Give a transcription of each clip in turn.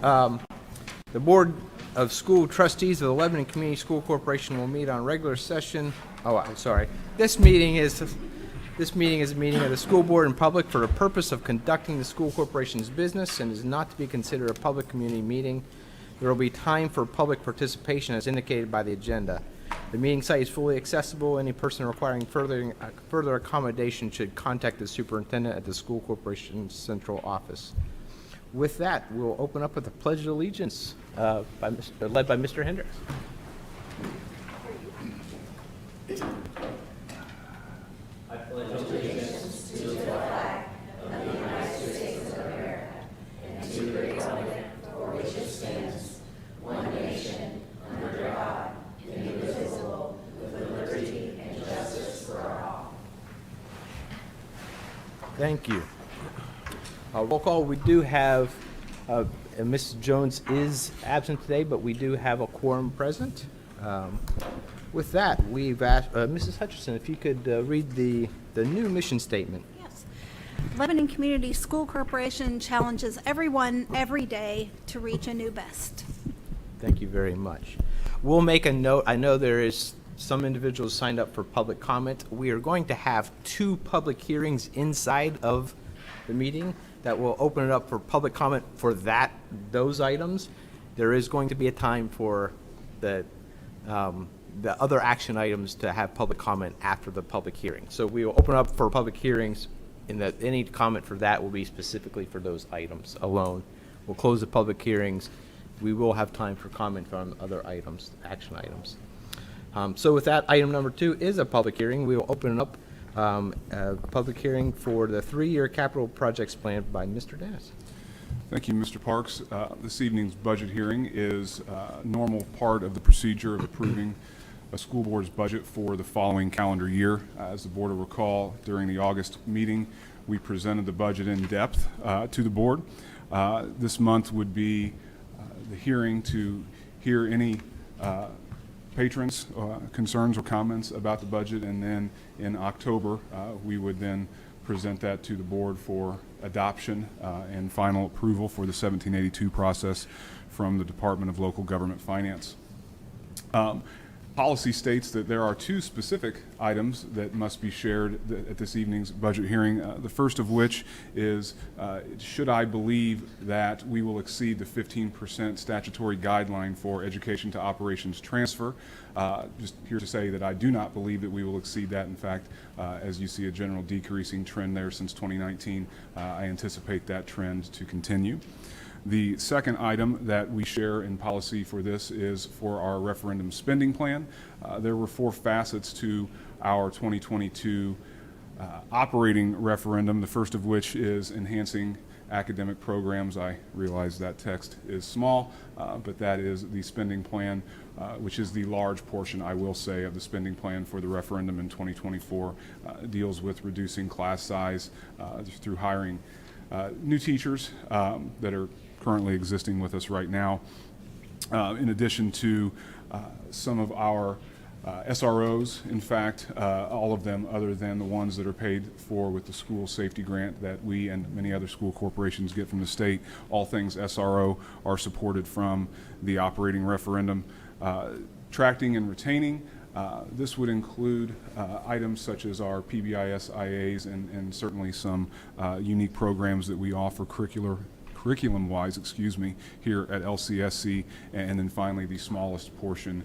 The Board of School Trustees of the Lebanon Community School Corporation will meet on regular session. Oh, I'm sorry. This meeting is a meeting of the school board in public for the purpose of conducting the school corporation's business and is not to be considered a public community meeting. There will be time for public participation as indicated by the agenda. The meeting site is fully accessible. Any person requiring further accommodation should contact the superintendent at the school corporation's central office. With that, we'll open up with the Pledge of Allegiance, led by Mr. Hendricks. I pledge allegiance to the flag of the United States of America and to the republic for which it stands, one nation, under God, indivisible, with liberty and justice for all. Thank you. Roll call. We do have, Mrs. Jones is absent today, but we do have a quorum present. With that, we've asked, Mrs. Hutchison, if you could read the new mission statement. Yes. Lebanon Community School Corporation challenges everyone every day to reach a new best. Thank you very much. We'll make a note. I know there is some individuals signed up for public comment. We are going to have 2 public hearings inside of the meeting that will open it up for public comment for those items. There is going to be a time for the other action items to have public comment after the public hearing. So we will open up for public hearings, and that any comment for that will be specifically for those items alone. We'll close the public hearings. We will have time for comment on other items, action items. So with that, item number 2 is a public hearing. We will open it up. A public hearing for the 3-year capital projects plan by Mr. Dennis. Thank you, Mr. Parks. This evening's budget hearing is a normal part of the procedure of approving a school board's budget for the following calendar year. As the board will recall, during the August meeting, we presented the budget in depth to the board. This month would be the hearing to hear any patrons' concerns or comments about the budget, and then in October we would then present that to the board for adoption and final approval for the 1782 process from the Department of Local Government Finance. Policy states that there are 2 specific items that must be shared at this evening's budget hearing. The first of which is, should I believe that we will exceed the 15% statutory guideline for education to operations transfer? Just here to say that I do not believe that we will exceed that. In fact, as you see a general decreasing trend there since 2019, I anticipate that trend to continue. The second item that we share in policy for this is for our referendum spending plan. There were 4 facets to our 2022 operating referendum, the first of which is enhancing academic programs. I realize that text is small, but that is the spending plan, which is the large portion, I will say, of the spending plan for the referendum in 2024. Deals with reducing class size through hiring new teachers that are currently existing with us right now, in addition to some of our SROs, in fact, all of them other than the ones that are paid for with the school safety grant that we and many other school corporations get from the state. All things SRO are supported from the operating referendum. Tracting and retaining, this would include items such as our PBIS IAs and certainly some unique programs that we offer curriculum-wise, here at LCSC, and then finally the smallest portion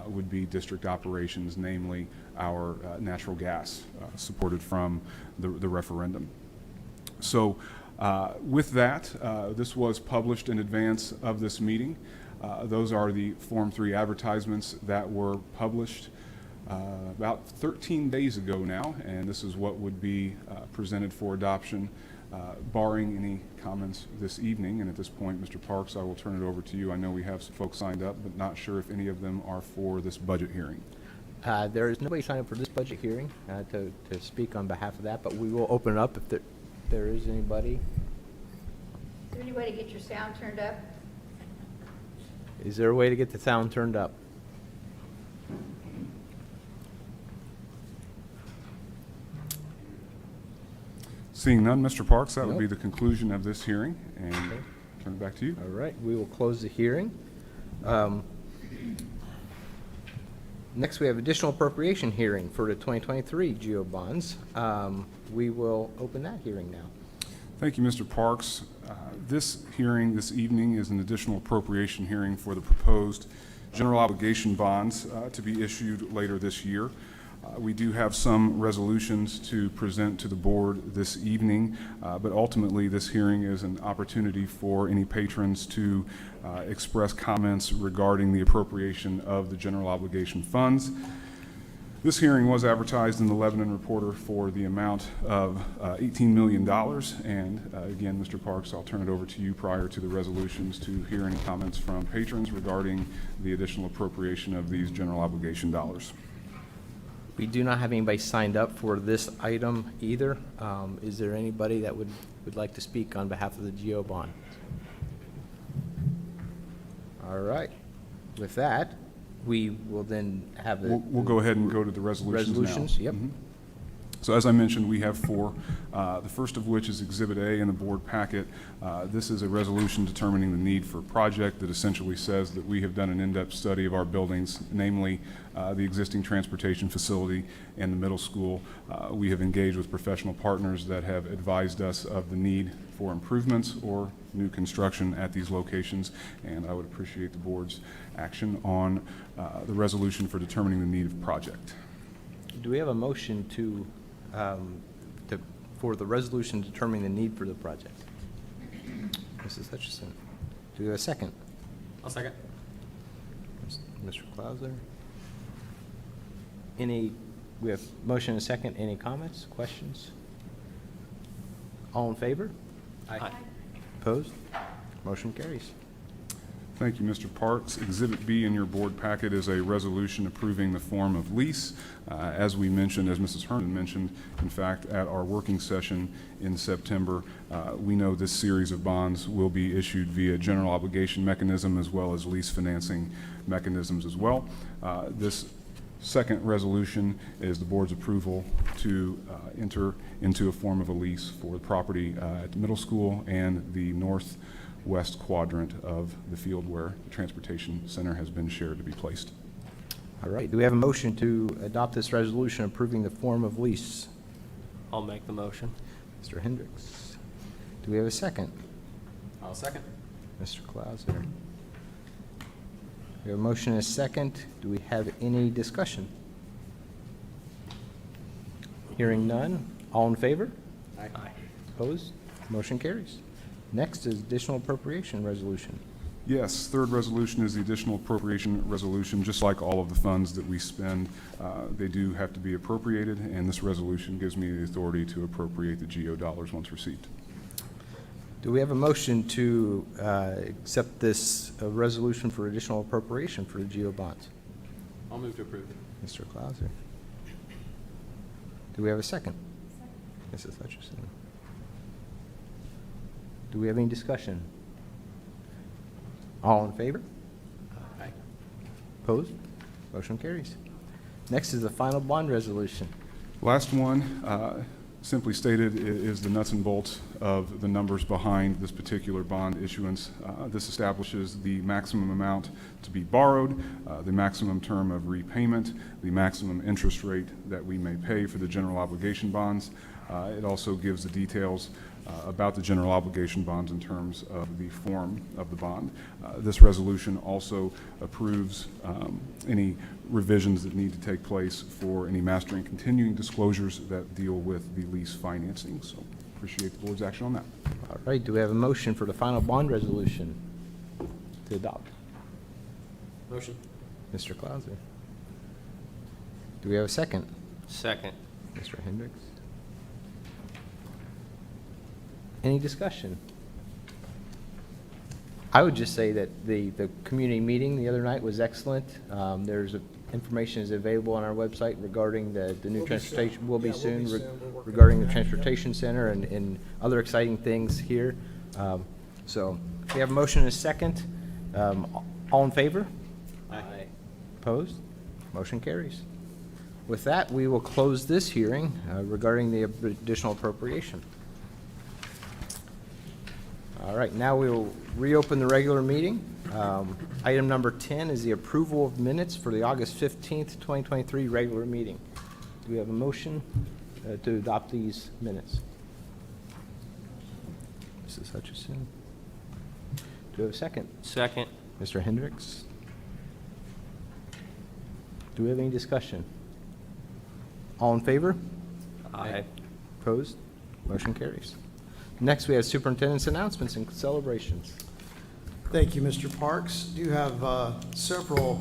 would be district operations, namely our natural gas supported from the referendum. So with that, this was published in advance of this meeting. Those are the Form 3 advertisements that were published about 13 days ago now, and this is what would be presented for adoption. Barring any comments this evening, and at this point, Mr. Parks, I will turn it over to you. I know we have some folks signed up, but not sure if any of them are for this budget hearing. There is nobody signed up for this budget hearing to speak on behalf of that, but we will open it up if there is anybody. Is there any way to get your sound turned up? Is there a way to get the sound turned up? Seeing none, Mr. Parks, that would be the conclusion of this hearing. And can turn it back to you. All right, we will close the hearing. Next, we have additional appropriation hearing for the 2023 GEO bonds. We will open that hearing now. Thank you, Mr. Parks. This hearing this evening is an additional appropriation hearing for the proposed general obligation bonds to be issued later this year. We do have some resolutions to present to the board this evening, but ultimately this hearing is an opportunity for any patrons to express comments regarding the appropriation of the general obligation funds. This hearing was advertised in the Lebanon Reporter for the amount of $18 million. And again, Mr. Parks, I'll turn it over to you prior to the resolutions to hear any comments from patrons regarding the additional appropriation of these general obligation dollars. We do not have anybody signed up for this item either. Is there anybody that would like to speak on behalf of the GEO bond? All right. With that, we will then have the... We'll go ahead and go to the resolutions now. Resolutions, yep. So as I mentioned, we have four, the first of which is Exhibit A in the board packet. This is a resolution determining the need for a project that essentially says that we have done an in-depth study of our buildings, namely the existing transportation facility and the middle school. We have engaged with professional partners that have advised us of the need for improvements or new construction at these locations, and I would appreciate the board's action on the resolution for determining the need of project. Do we have a motion for the resolution determining the need for the project? Mrs. Hutchison. Do we have a second? I'll second. Mr. Clauser. We have motion and a second. Any comments, questions? All in favor? Aye. Opposed? Motion carries. Thank you, Mr. Parks. Exhibit B in your board packet is a resolution approving the form of lease. As we mentioned, as Mrs. Herndon mentioned, in fact, at our working session in September, we know this series of bonds will be issued via general obligation mechanism as well as lease financing mechanisms as well. This second resolution is the board's approval to enter into a form of a lease for the property at the middle school and the northwest quadrant of the field where the transportation center has been shared to be placed. All right. Do we have a motion to adopt this resolution approving the form of lease? I'll make the motion. Mr. Hendricks. Do we have a second? I'll second. Mr. Clauser. We have a motion and a second. Do we have any discussion? Hearing none. All in favor? Aye. Opposed? Motion carries. Next is additional appropriation resolution. Yes, third resolution is the additional appropriation resolution. Just like all of the funds that we spend, they do have to be appropriated, and this resolution gives me the authority to appropriate the GEO dollars once received. Do we have a motion to accept this resolution for additional appropriation for the GEO bonds? I'll move to approve. Mr. Clauser. Do we have a second? Mrs. Hutchison. Do we have any discussion? All in favor? Aye. Opposed? Motion carries. Next is the final bond resolution. Last one, simply stated, is the nuts and bolts of the numbers behind this particular bond issuance. This establishes the maximum amount to be borrowed, the maximum term of repayment, the maximum interest rate that we may pay for the general obligation bonds. It also gives the details about the general obligation bonds in terms of the form of the bond. This resolution also approves any revisions that need to take place for any master and continuing disclosures that deal with the lease financing. So appreciate the board's action on that. All right, do we have a motion for the final bond resolution to adopt? Motion. Mr. Clauser. Do we have a second? Second. Mr. Hendricks. Any discussion? I would just say that the community meeting the other night was excellent. Information is available on our website regarding the new transportation, will be soon, regarding the transportation center and other exciting things here. So we have a motion and a second. All in favor? Aye. Opposed? Motion carries. With that, we will close this hearing regarding the additional appropriation. All right, now we will reopen the regular meeting. Item number 10 is the approval of minutes for the August 15th, 2023 regular meeting. Do we have a motion to adopt these minutes? Mrs. Hutchison? Do we have a second? Second. Mr. Hendricks? Do we have any discussion? All in favor? Aye. Opposed? Motion carries. Next, we have superintendent's announcements and celebrations. Thank you, Mr. Parks. Do have several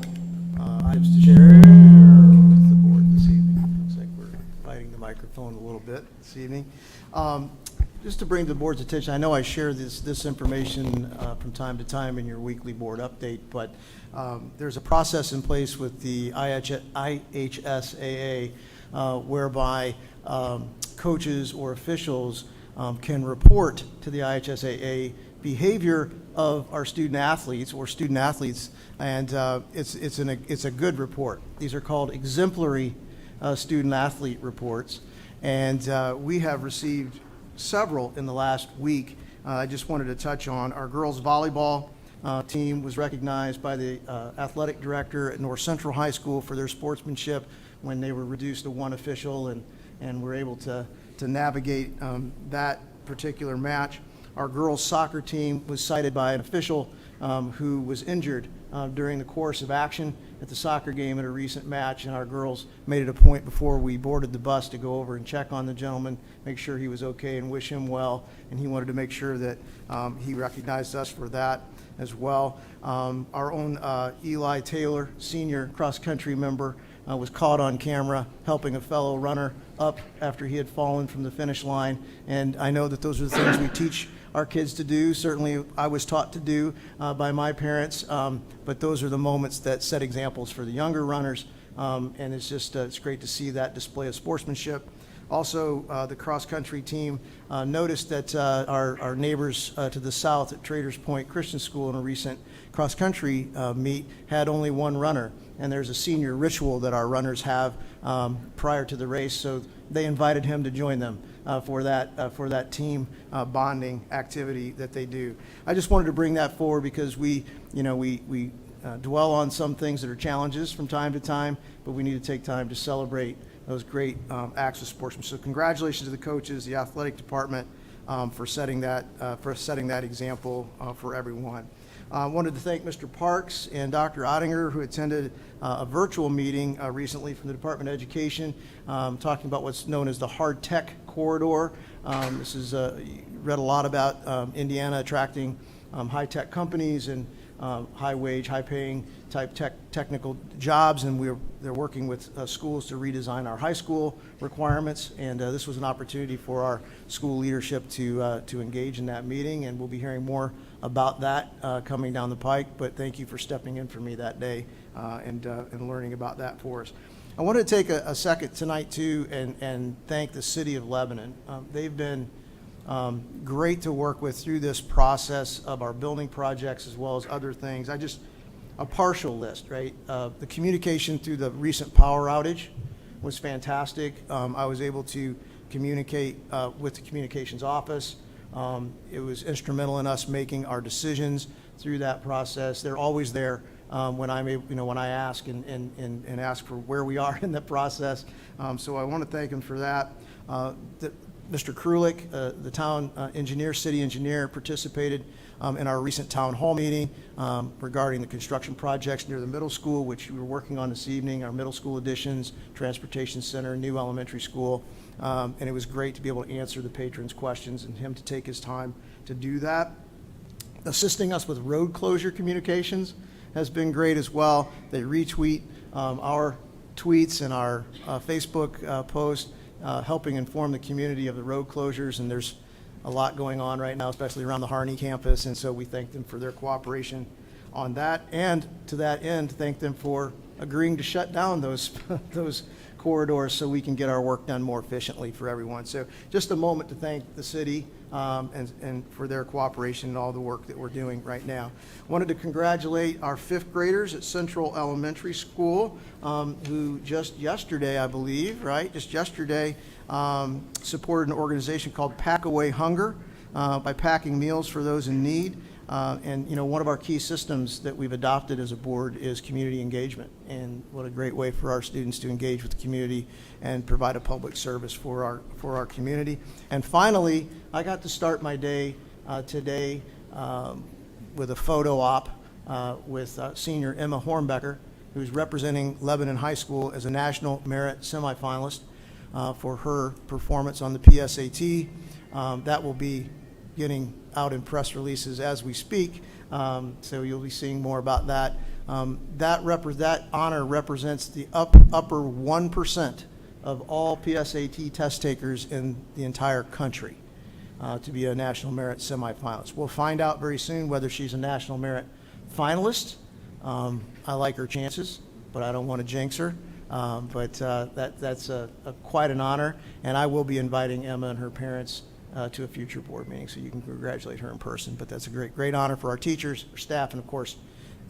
items to share with the board this evening. Looks like we're fighting the microphone a little bit this evening. Just to bring to the board's attention, I know I share this information from time to time in your weekly board update, but there's a process in place with the IHSAA whereby coaches or officials can report to the IHSAA behavior of our student athletes, and it's a good report. These are called exemplary student athlete reports, and we have received several in the last week. I just wanted to touch on our girls volleyball team was recognized by the athletic director at North Central High School for their sportsmanship when they were reduced to one official and were able to navigate that particular match. Our girls soccer team was cited by an official who was injured during the course of action at the soccer game at a recent match, and our girls made it a point before we boarded the bus to go over and check on the gentleman, make sure he was okay and wish him well, and he wanted to make sure that he recognized us for that as well. Our own Eli Taylor, senior cross-country member, was caught on camera helping a fellow runner up after he had fallen from the finish line. And I know that those are the things we teach our kids to do. Certainly I was taught to do by my parents, but those are the moments that set examples for the younger runners. And it's just it's great to see that display of sportsmanship. Also, the cross-country team noticed that our neighbors to the south at Traders Point Christian School in a recent cross-country meet had only one runner. And there's a senior ritual that our runners have prior to the race, so they invited him to join them for that team bonding activity that they do. I just wanted to bring that forward because we dwell on some things that are challenges from time to time, but we need to take time to celebrate those great acts of sportsmanship. So congratulations to the coaches, the athletic department for setting that example for everyone. I wanted to thank Mr. Parks and Dr. Ottinger, who attended a virtual meeting recently from the Department of Education, talking about what's known as the Hard Tech Corridor. This is read a lot about Indiana attracting high-tech companies and high-wage, high-paying type technical jobs, and they're working with schools to redesign our high school requirements. And this was an opportunity for our school leadership to engage in that meeting, and we'll be hearing more about that coming down the pike. But thank you for stepping in for me that day and learning about that for us. I wanted to take a second tonight too and thank the City of Lebanon. They've been great to work with through this process of our building projects as well as other things. A partial list, right? The communication through the recent power outage was fantastic. I was able to communicate with the communications office. It was instrumental in us making our decisions through that process. They're always there when I ask and ask for where we are in the process. So I want to thank them for that. Mr. Krulik, the town engineer, city engineer, participated in our recent town hall meeting regarding the construction projects near the middle school, which we were working on this evening, our middle school additions, transportation center, new elementary school. And it was great to be able to answer the patrons' questions and him to take his time to do that. Assisting us with road closure communications has been great as well. They retweet our tweets and our Facebook posts, helping inform the community of the road closures, and there's a lot going on right now, especially around the Harney campus, and so we thank them for their cooperation on that, and to that end, thank them for agreeing to shut down those corridors so we can get our work done more efficiently for everyone. So just a moment to thank the city and for their cooperation and all the work that we're doing right now. Wanted to congratulate our fifth graders at Central Elementary School who just yesterday, I believe, supported an organization called Pack Away Hunger. by packing meals for those in need. And, you know, one of our key systems that we've adopted as a board is community engagement. And what a great way for our students to engage with the community and provide a public service for our community. And finally, I got to start my day today with a photo op with senior Emma Hornbecker, who's representing Lebanon High School as a National Merit semifinalist for her performance on the PSAT. That will be getting out in press releases as we speak, so you'll be seeing more about that. That honor represents the upper 1% of all PSAT test takers in the entire country to be a National Merit semifinalist. We'll find out very soon whether she's a National Merit finalist. I like her chances, but I don't want to jinx her. That's quite an honor, and I will be inviting Emma and her parents to a future board meeting, so you can congratulate her in person. But that's a great honor for our teachers, our staff, and of course,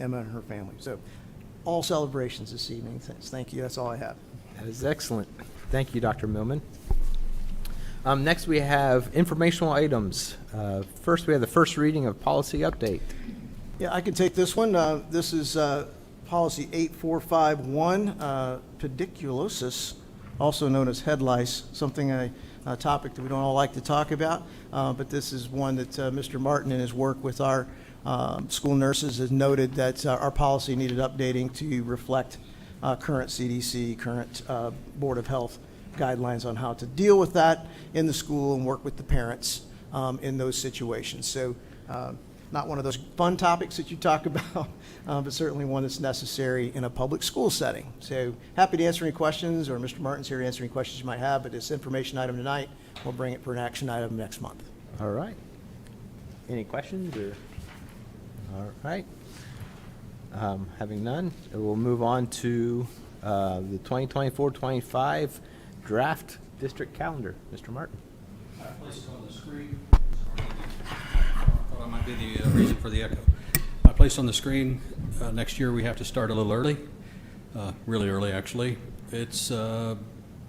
Emma and her family. So all celebrations this evening. Thank you. That's all I have. That is excellent. Thank you, Dr. Millman. Next, we have informational items. First, we have the first reading of policy update. Yeah, I can take this one. This is policy 8451, pediculosis, also known as head lice, a topic that we don't all like to talk about, but this is one that Mr. Martin in his work with our school nurses has noted that our policy needed updating to reflect current CDC, current Board of Health guidelines on how to deal with that in the school and work with the parents in those situations. So not one of those fun topics that you talk about, but certainly one that's necessary in a public school setting. So happy to answer any questions, or Mr. Martin's here to answer any questions you might have, but this information item tonight, we'll bring it for an action item next month. All right. Any questions? All right. Having none, we'll move on to the 2024-25 draft district calendar. Mr. Martin. I placed on the screen. Thought that might be the reason for the echo. I placed on the screen. Next year we have to start a little early, really early actually. It's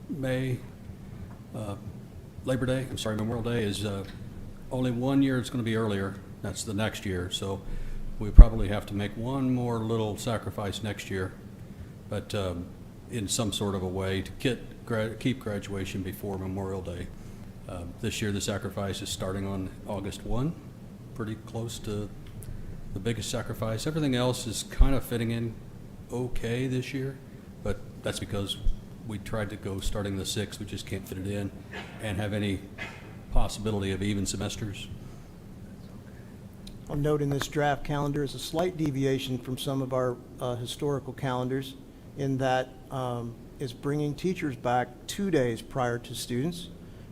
May, Labor Day. Memorial Day is only 1 year. It's going to be earlier. That's the next year. So we probably have to make one more little sacrifice next year, but in some sort of a way to keep graduation before Memorial Day. This year the sacrifice is starting on August 1, pretty close to the biggest sacrifice. Everything else is kind of fitting in okay this year, but that's because we tried to go starting the 6th. We just can't fit it in and have any possibility of even semesters. I'll note in this draft calendar is a slight deviation from some of our historical calendars in that it's bringing teachers back 2 days prior to students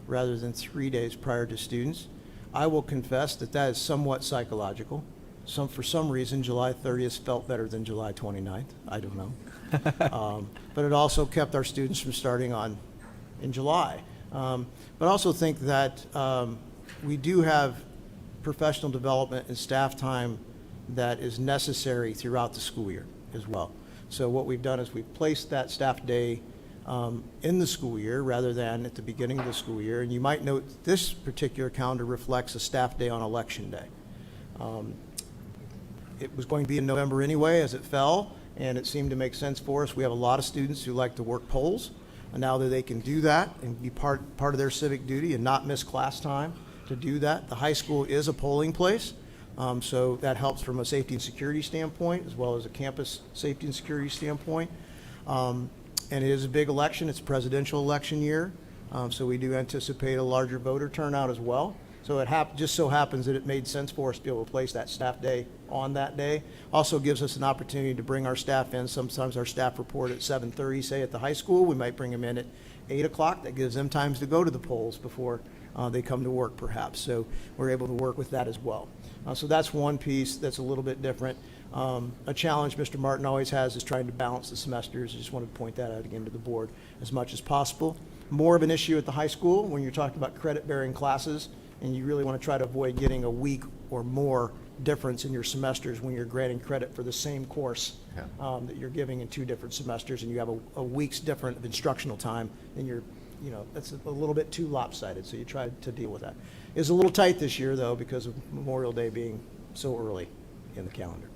rather than 3 days prior to students. I will confess that is somewhat psychological. For some reason, July 30th felt better than July 29th. I don't know. But it also kept our students from starting in July. But I also think that we do have professional development and staff time that is necessary throughout the school year as well. So what we've done is we've placed that staff day in the school year rather than at the beginning of the school year. And you might note this particular calendar reflects a staff day on election day. It was going to be in November anyway as it fell, and it seemed to make sense for us. We have a lot of students who like to work polls, and now that they can do that and be part of their civic duty and not miss class time to do that. The high school is a polling place, so that helps from a safety and security standpoint as well as a campus safety and security standpoint. And it is a big election. It's a presidential election year, so we do anticipate a larger voter turnout as well. So it just so happens that it made sense for us to be able to place that staff day on that day. Also gives us an opportunity to bring our staff in. Sometimes our staff report at 7:30, say at the high school. We might bring them in at 8 o'clock. That gives them times to go to the polls before they come to work perhaps. So we're able to work with that as well. So that's one piece that's a little bit different. A challenge Mr. Martin always has is trying to balance the semesters. I just wanted to point that out again to the board as much as possible. More of an issue at the high school when you're talking about credit-bearing classes, and you really want to try to avoid getting a week or more difference in your semesters when you're granting credit for the same course that you're giving in 2 different semesters, and you have a week's different of instructional time, then that's a little bit too lopsided, so you try to deal with that. Is a little tight this year, though, because of Memorial Day being so early in the calendar.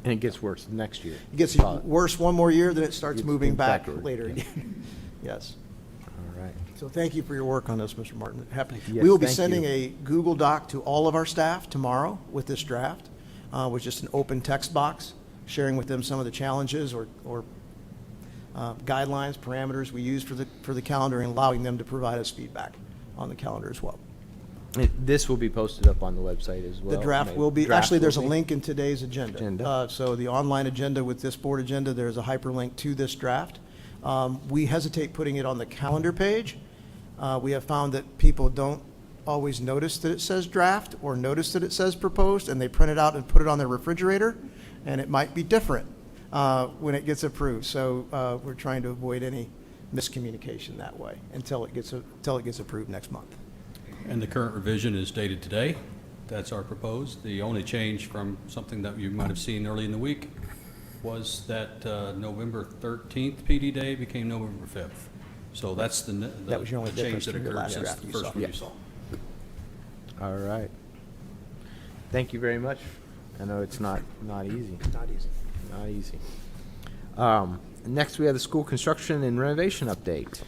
And it gets worse next year. It gets worse one more year, then it starts Gets moving back backward, later yeah. again. Yes. All right. So thank you for your work on this, Mr. Martin. Yes, We will be thank sending you. a Google Doc to all of our staff tomorrow with this draft, with just an open text box, sharing with them some of the challenges or guidelines, parameters we use for the calendar, and allowing them to provide us feedback on the calendar as well. This will be posted up on the website as well. The draft maybe. will be, Draft actually, there's a will be. link in today's agenda. Agenda. So the online agenda with this board agenda, there's a hyperlink to this draft. We hesitate putting it on the calendar page. We have found that people don't always notice that it says draft or notice that it says proposed, and they print it out and put it on their refrigerator, and it might be different when it gets approved. So we're trying to avoid any miscommunication that way until it gets approved next month. And the current revision is dated today. That's our proposed. The only change from something that you might have seen early in the week was that November 13th PD Day became November 5th. So that's That was your only the change difference that from your occurred last since draft the you first saw. one Yeah. you saw. All right. Thank you very much. I know it's not easy. Not easy. Not easy. Next, we have the school construction and renovation update.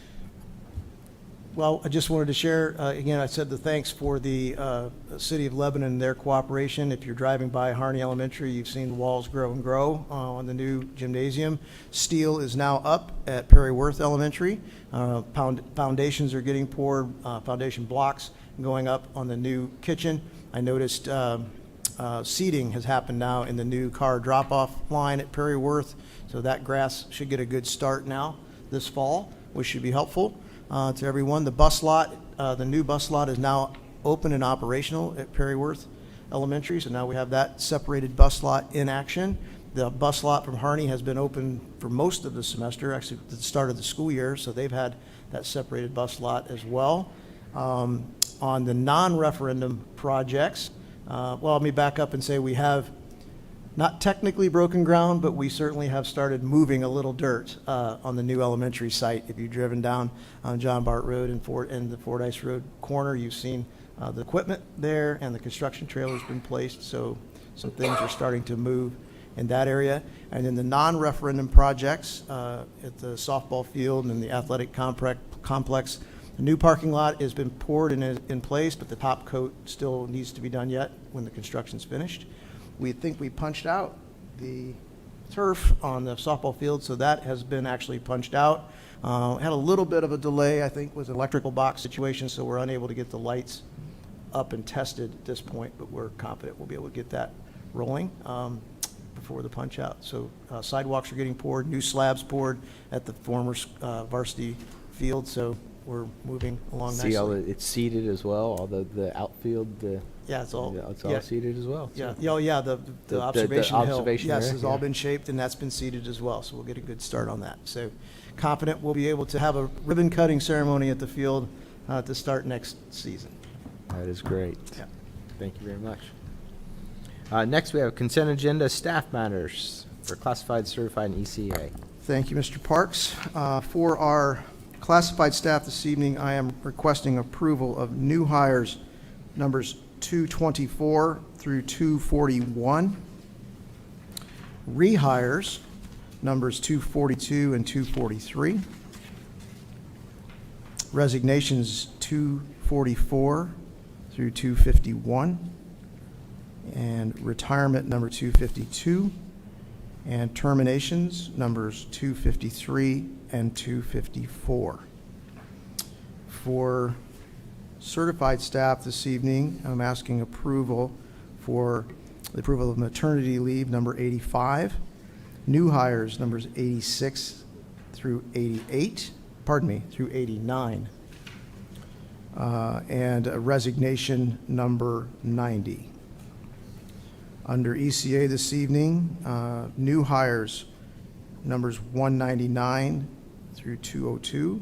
Well, I just wanted to share, again, I said the thanks for the City of Lebanon and their cooperation. If you're driving by Harney Elementary, you've seen the walls grow and grow on the new gymnasium. Steel is now up at Perry Worth Elementary. Foundations are getting poured, foundation blocks going up on the new kitchen. I noticed seeding has happened now in the new car drop-off line at Perry Worth, so that grass should get a good start now this fall, which should be helpful to everyone. The bus lot, the new bus lot is now open and operational at Perry Worth Elementary, so now we have that separated bus lot in action. The bus lot from Harney has been open for most of the semester, actually at the start of the school year, so they've had that separated bus lot as well. On the non-referendum projects, well, let me back up and say we have not technically broken ground, but we certainly have started moving a little dirt on the new elementary site. If you've driven down on John Bart Road and the Fordyce Road corner, you've seen the equipment there, and the construction trailer's been placed, so some things are starting to move in that area. And in the non-referendum projects at the softball field and the athletic complex, the new parking lot has been poured and is in place, but the top coat still needs to be done yet when the construction's finished. We think we punched out the turf on the softball field, so that has been actually punched out. Had a little bit of a delay, I think, with an electrical box situation, so we're unable to get the lights up and tested at this point, but we're confident we'll be able to get that rolling before the punch out. So sidewalks are getting poured, new slabs poured at the former varsity field, so we're moving along nicely. See, it's seeded as well, all the outfield, Yeah, it's all, it's all yeah. seeded as well. Yeah, oh, yeah, the The observation hill. observation Yes, area, has all yeah. been shaped, and that's been seeded as well, so we'll get a good start on that. So confident we'll be able to have a ribbon cutting ceremony at the field to start next season. That is great. Yeah. Thank you very much. Next, we have consent agenda, staff matters for classified, certified, and ECA. Thank you, Mr. Parks. For our classified staff this evening, I am requesting approval of new hires, numbers 224 through 241. Rehires, numbers 242 and 243. Resignations 244 through 251. And retirement number 252. And terminations numbers 253 and 254. For certified staff this evening, I'm asking approval for the approval of maternity leave number 85, new hires numbers 86 through 88, through 89, and a resignation number 90. Under ECA this evening, new hires numbers 199 through 202,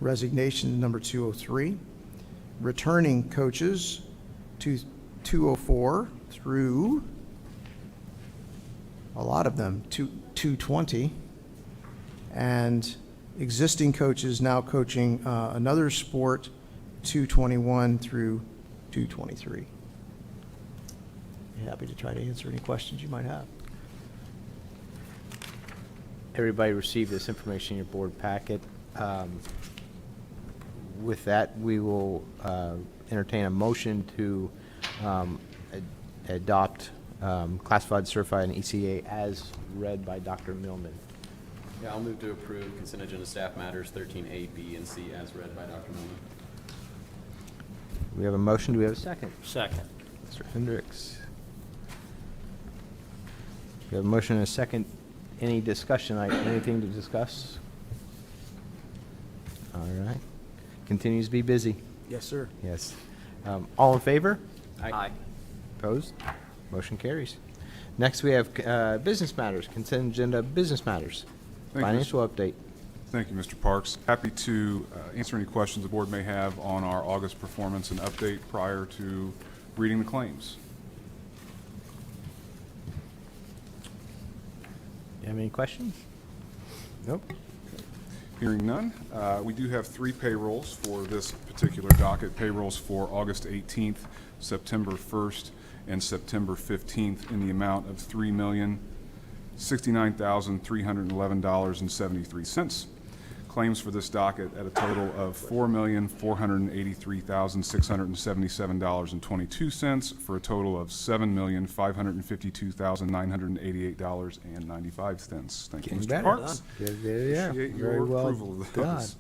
resignation number 203, returning coaches 204 through, a lot of them, 220, and existing coaches now coaching another sport 221 through 223. Happy to try to answer any questions you might have. Everybody received this information in your board packet. With that, we will entertain a motion to adopt classified, certified, and ECA as read by Dr. Millman. Yeah, I'll move to approve consent agenda staff matters 13A, B, and C as read by Dr. Millman. We have a motion. Do we have a second? Second. Mr. Hendricks. We have a motion and a second. Any discussion, anything to discuss? All right. Continues to be busy. Yes, sir. Yes. All in favor? Aye. Opposed? Motion carries. Next, we have business matters, consent agenda business matters. Thank you, Financial update. Thank you, Mr. Parks. Happy to answer any questions the board may have on our August performance and update prior to reading the claims. You have any questions? Nope. Hearing none, we do have 3 payrolls for this particular docket. Payrolls for August 18th, September 1st, and September 15th in the amount of $3,069,311.73. Claims for this docket at a total of $4,483,677.22 for a total of $7,552,988.95. Thank you, Getting Mr. better. Parks. Yeah, Appreciate very your well approval of done. those.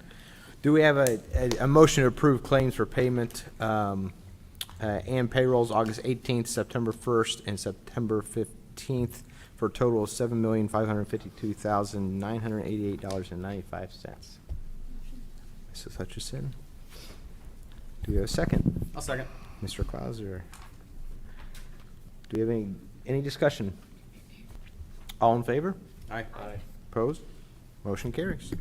Do we have a motion to approve claims for payment and payrolls August 18th, September 1st, and September 15th for a total of $7,552,988.95? Mrs. Hutchison? Do we have a second? I'll second. Mr. Clauser? Do we have any discussion? All in favor? Aye. Opposed? Motion carries.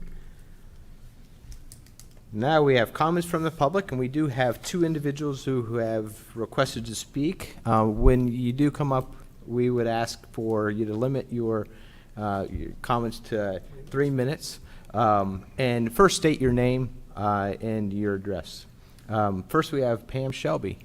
Now we have comments from the public, and we do have 2 individuals who have requested to speak. When you do come up, we would ask for you to limit your comments to 3 minutes. And first state your name and your address. First we have Pam Shelby.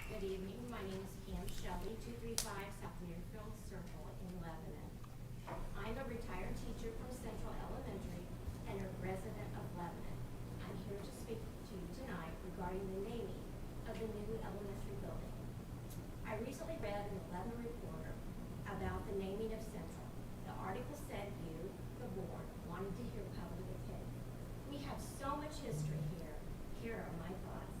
Good evening, my name is Pam Shelby, 235 South Muirfield Circle in Lebanon. I'm a retired teacher from Central Elementary and a resident of Lebanon. I'm here to speak to you tonight regarding the naming of the new elementary building. I recently read in the Lebanon Reporter about the naming of Central. The article said you, the board, wanted to hear public opinion. We have so much history here. Here are my thoughts.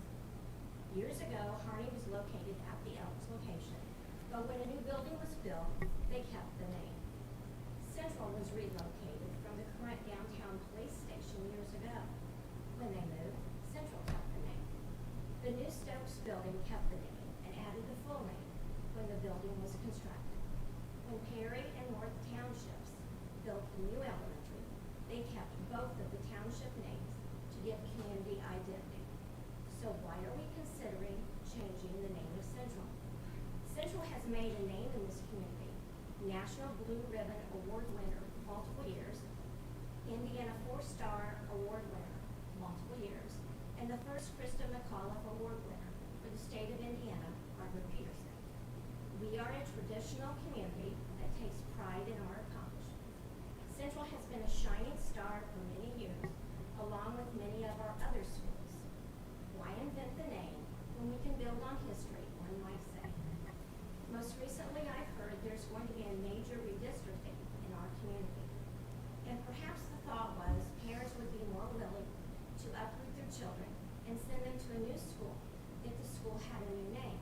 Years ago, Harney was located at the Elks location, but when a new building was built, they kept the name. Central was relocated from the current downtown police station years ago. When they moved, Central kept the name. The new Stokes building kept the name and added the full name when the building was constructed. When Perry and North Townships built the new elementary, they kept both of the township names to give community identity. So why are we considering changing the name of Central? Central has made a name in this community. National Blue Ribbon Award winner multiple years, Indiana 4-Star Award winner multiple years, and the first Krista McAuliffe Award winner for the state of Indiana, Margaret Peterson. We are a traditional community that takes pride in our accomplishments. Central has been a shining star for many years, along with many of our other schools. Why invent the name when we can build on history, one might say? Most recently, I've heard there's going to be a major redistricting in our community. And perhaps the thought was parents would be more willing to uproot their children and send them to a new school if the school had a new name.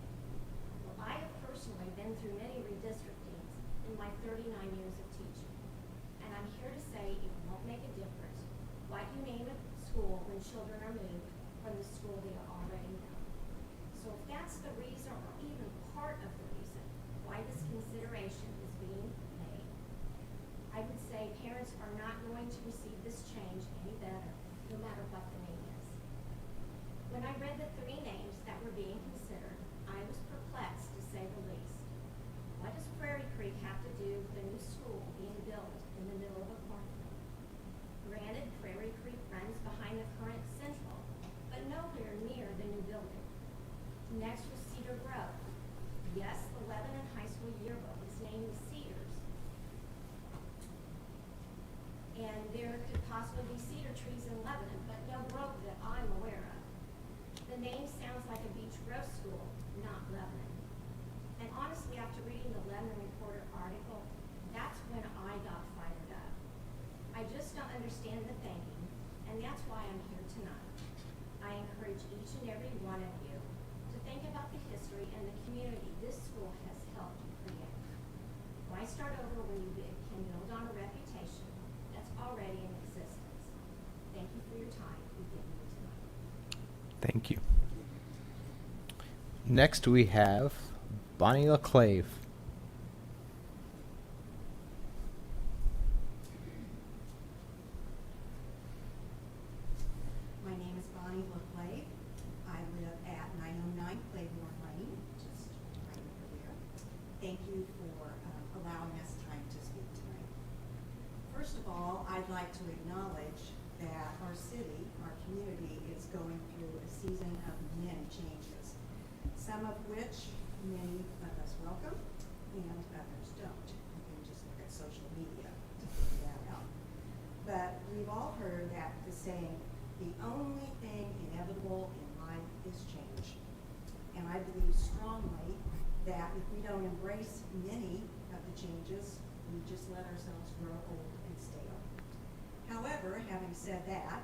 Well, I have personally been through many redistrictings in my 39 years of teaching. And I'm here to say it won't make a difference what you name a school when children are moved from the school they already know. So if that's the reason, or even part of the reason, why this consideration is being made, I would say parents are not going to receive this change any better, no matter what the name is. When I read the 3 names that were being considered, I was perplexed, to say the least. What does Prairie Creek possibly be cedar trees in Lebanon, but no growth that I'm aware of. The name sounds like a Beach Grove school, not Lebanon. And honestly, after reading the Lebanon Reporter article, that's when I got fired up. I just don't understand the thinking, and that's why I'm here tonight. I encourage each and every one of you to think about the history and the community this school has helped create. Why start over when you can build on a reputation that's already in existence? Thank you for your time you've given me tonight. Thank you. Next, we have Bonnie LaClave. My name is Bonnie LaClave. I live at 909 Claymore Lane, just right over there. Thank you for allowing us time to speak tonight. First of all, I'd like to acknowledge that our city, our community, is going through a season of many changes, some of which many of us welcome and others don't. You can just look at social media to figure that out. But we've all heard that the saying, the only thing inevitable in life is change. And I believe strongly that if we don't embrace many of the changes, we just let ourselves grow old and stale. However, having said that,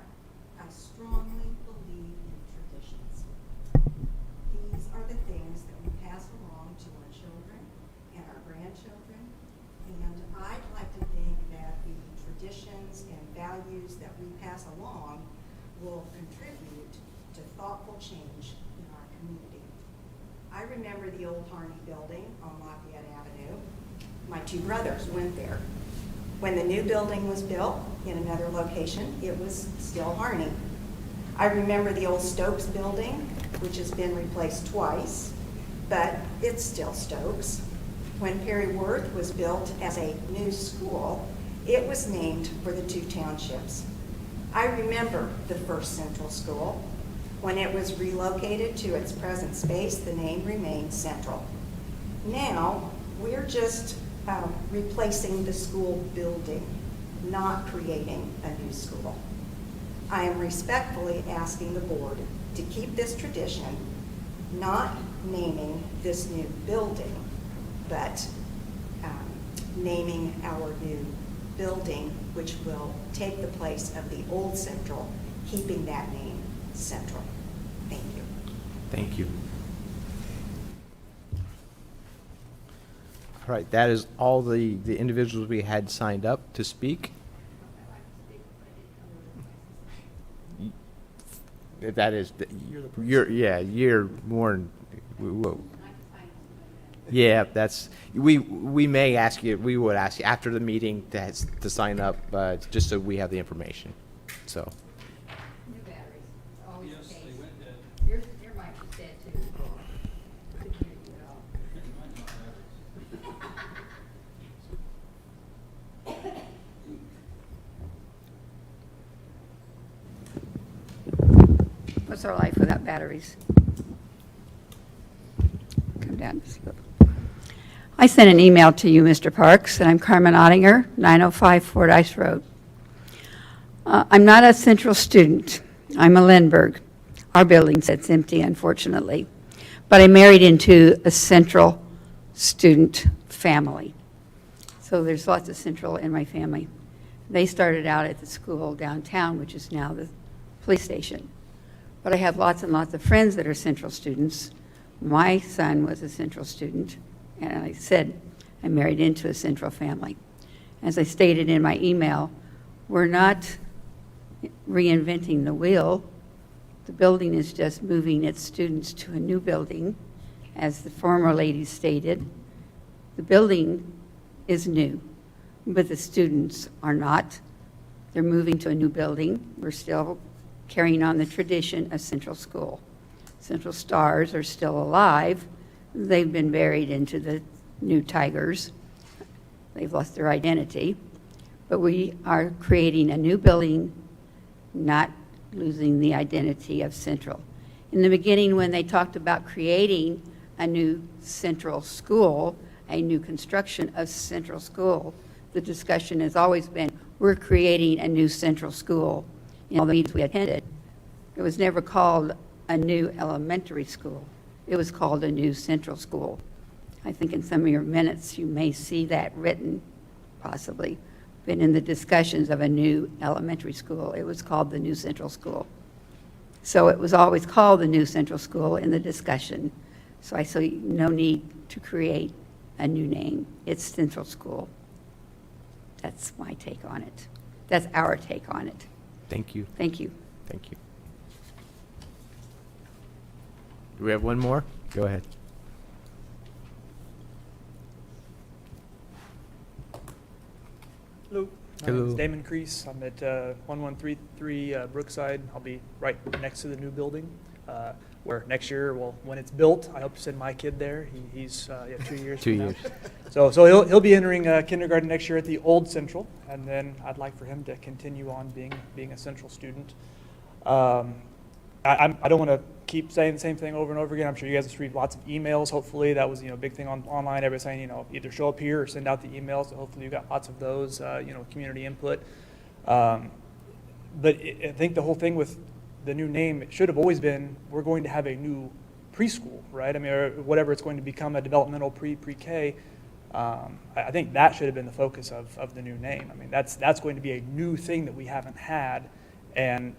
I strongly believe in traditions. These are the things that we pass along to our children and our grandchildren. And I'd like to think that the traditions and values that we pass along will contribute to thoughtful change in our community. I remember the old Harney building on Lafayette Avenue. My two brothers went there. When the new building was built in another location, it was still Harney. I remember the old Stokes building, which has been replaced twice, but it's still Stokes. When Perry Worth was built as a new school, it was named for the two townships. I remember the first Central School. When it was relocated to its present space, the name remained Central. Now, we're just replacing the school building, not creating a new school. I am respectfully asking the board to keep this tradition, not naming this new building, but naming our new building, which will take the place of the old Central, keeping that name Central. Thank you. Thank you. All right, that is all the individuals we had signed up to speak. That is, you're more, whoa. Yeah, that's, we may ask you, we would ask you after the meeting to sign up, just so we have the information, so. New batteries, always Yes, the case. they went dead. Your mic is dead too. Couldn't hear you at all. What's our life without batteries? Come down. I sent an email to you, Mr. Parks, and I'm Carmen Ottinger, 905 Fordyce Road. I'm not a Central student. I'm a Lindbergh. Our building sits empty, unfortunately. But I married into a Central student family. So there's lots of Central in my family. They started out at the school downtown, which is now the police station. But I have lots and lots of friends that are Central students. My son was a Central student, and I said I married into a Central family. As I stated in my email, we're not reinventing the wheel. The building is just moving its students to a new building. As the former lady stated, the building is new, but the students are not. They're moving to a new building. We're still carrying on the tradition of Central School. Central Stars are still alive. They've been buried into the new Tigers. They've lost their identity. But we are creating a new building, not losing the identity of Central. In the beginning, when they talked about creating a new Central School, a new construction of Central School, the discussion has always been, we're creating a new central school in all the meetings we attended. It was never called a new elementary school. It was called a new central school. I think in some of your minutes, you may see that written, possibly, but in the discussions of a new elementary school, it was called the new central school. So it was always called the new central school in the discussion. So I see no need to create a new name. It's central school. That's my take on it. That's our take on it. Thank you. Thank you. Thank you. Do we have one more? Go ahead. Hello. My Hello. name is Damon Crease. I'm at 1133 Brookside. I'll be right next to the new building, where next year, well, when it's built, I hope to send my kid there. He's 2 years 2 from now. years. So he'll be entering kindergarten next year at the old Central, and then I'd like for him to continue on being a Central student. I don't want to keep saying the same thing over and over again. I'm sure you guys received lots of emails. Hopefully, that was a big thing online. Everybody saying either show up here or send out the emails. So hopefully, you got lots of those. Community input. But I think the whole thing with the new name, it should have always been we're going to have a new preschool, right? I mean, or whatever it's going to become, a developmental pre-K. I think that should have been the focus of the new name. I mean, that's going to be a new thing that we haven't had. And,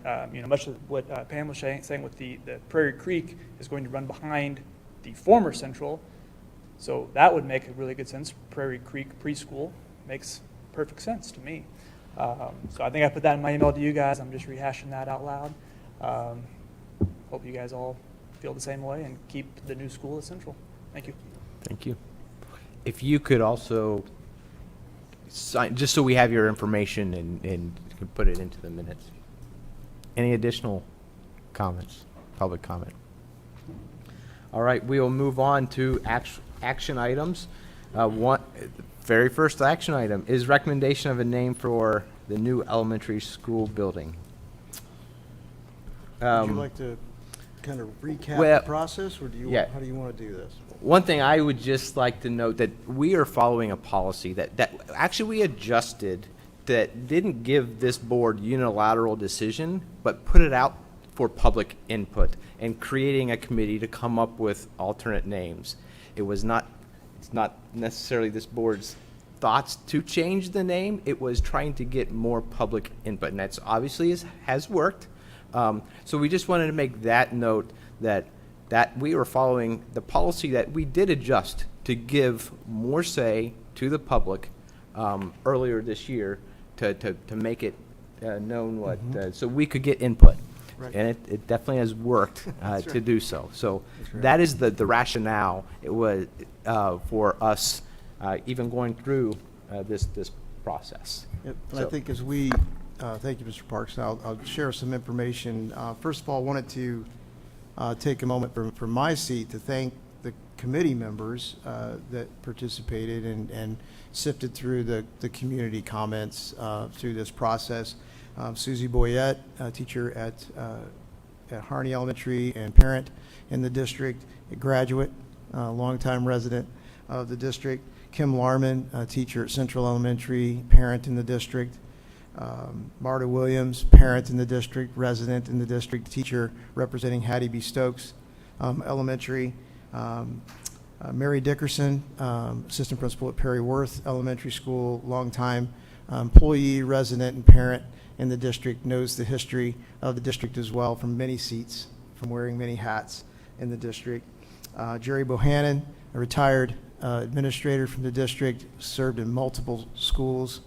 much of what Pam was saying with the Prairie Creek is going to run behind the former Central. So that would make a really good sense. Prairie Creek Preschool makes perfect sense to me. So I think I put that in my email to you guys. I'm just rehashing that out loud. Hope you guys all feel the same way and keep the new school at Central. Thank you. Thank you. If you could also sign, just so we have your information and can put it into the minutes. Any additional comments, public comment? All right, we will move on to action items. Very first action item is recommendation of a name for the new elementary school building. Would you like to kind of recap well, the process, or yeah. how do you want to do this? One thing I would just like to note that we are following a policy that actually we adjusted that didn't give this board unilateral decision, but put it out for public input and creating a committee to come up with alternate names. It's not necessarily this board's thoughts to change the name. It was trying to get more public input, and that's obviously has worked. So we just wanted to make that note that we were following the policy that we did adjust to give more say to the public earlier this year to make it known what, so we could get input. Right. And it definitely has worked That's to right. do so. So That's right. that is the rationale. It was for us even going through this process. Yep. And So- I think as we, thank you, Mr. Parks. I'll share some information. First of all, I wanted to take a moment from my seat to thank the committee members that participated and sifted through the community comments through this process. Susie Boyette, a teacher at Harney Elementary and parent in the district, a graduate, longtime resident of the district. Kim Larman, a teacher at Central Elementary, parent in the district. Marta Williams, parent in the district, resident in the district, teacher representing Hattie B. Stokes Elementary. Mary Dickerson, assistant principal at Perry Worth Elementary School, longtime employee, resident, and parent in the district, knows the history of the district as well from many seats, from wearing many hats in the district. Jerry Bohannon, a retired administrator from the district, served in multiple schools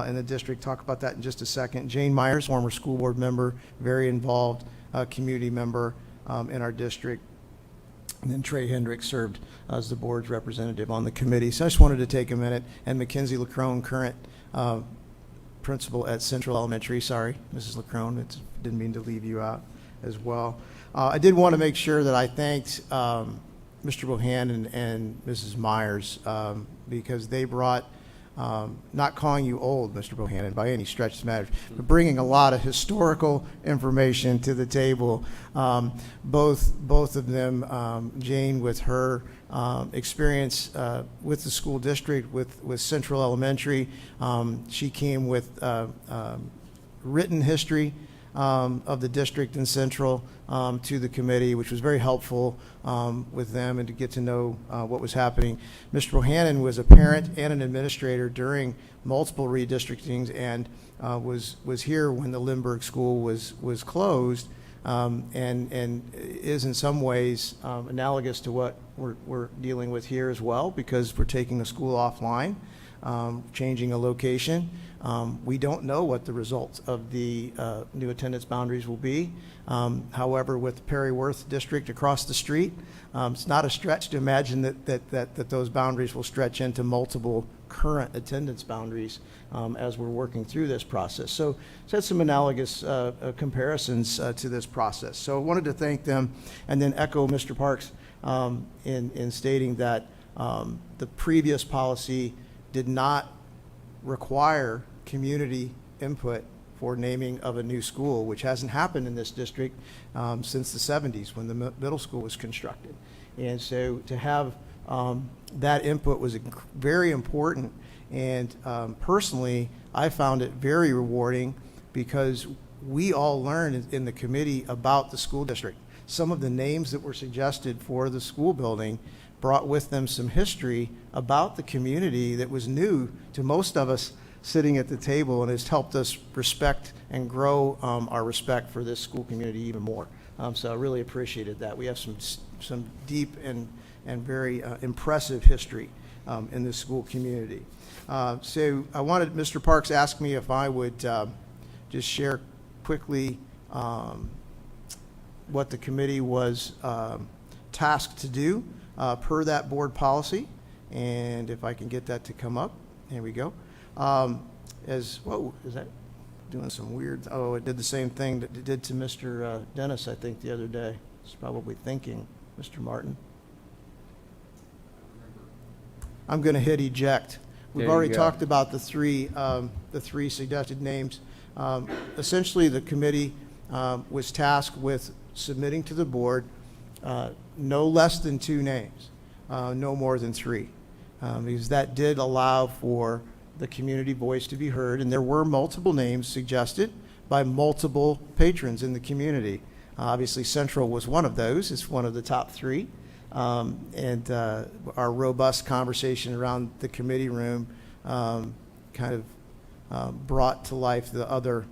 in the district. Talk about that in just a second. Jane Myers, former school board member, very involved community member in our district. And then Trey Hendricks served as the board's representative on the committee. So I just wanted to take a minute. And Mackenzie LaCrone, current principal at Central Elementary. Sorry, Mrs. LaCrone, didn't mean to leave you out as well. I did want to make sure that I thanked Mr. Bohannon and Mrs. Myers because they brought not calling you old, Mr. Bohannon, by any stretch of the matter, but bringing a lot of historical information to the table. Both of them, Jane with her experience with the school district, with Central Elementary. She came with written history of the district and Central to the committee, which was very helpful with them and to get to know what was happening. Mr. Bohannon was a parent and an administrator during multiple redistrictings and was here when the Lindbergh School was closed, and is in some ways analogous to what we're dealing with here as well, because we're taking the school offline, changing a location. We don't know what the results of the new attendance boundaries will be. However, with Perry Worth District across the street, it's not a stretch to imagine that those boundaries will stretch into multiple current attendance boundaries as we're working through this process. So it's had some analogous comparisons to this process. So I wanted to thank them and then echo Mr. Parks in stating that the previous policy did not require community input for naming of a new school, which hasn't happened in this district since the 70s when the middle school was constructed. And so to have that input was very important, and personally I found it very rewarding because we all learned in the committee about the school district. Some of the names that were suggested for the school building brought with them some history about the community that was new to most of us sitting at the table, and has helped us respect and grow our respect for this school community even more. So I really appreciated that. We have some deep and very impressive history in the school community. So I wanted, Mr. Parks asked me if I would just share quickly what the committee was tasked to do per that board policy, and if I can get that to come up. There we go. Whoa, is that doing some weird, oh, it did the same thing that it did to Mr. Dennis, I think, the other day. It's probably thinking, Mr. Martin. I'm going to hit eject. We've There you already go. talked about the three suggested names. Essentially, the committee was tasked with submitting to the board no less than 2 names, no more than 3, because that did allow for the community voice to be heard, and there were multiple names suggested by multiple patrons in the community. Obviously, Central was one of those. It's one of the top 3. And our robust conversation around the committee room kind of brought to life the other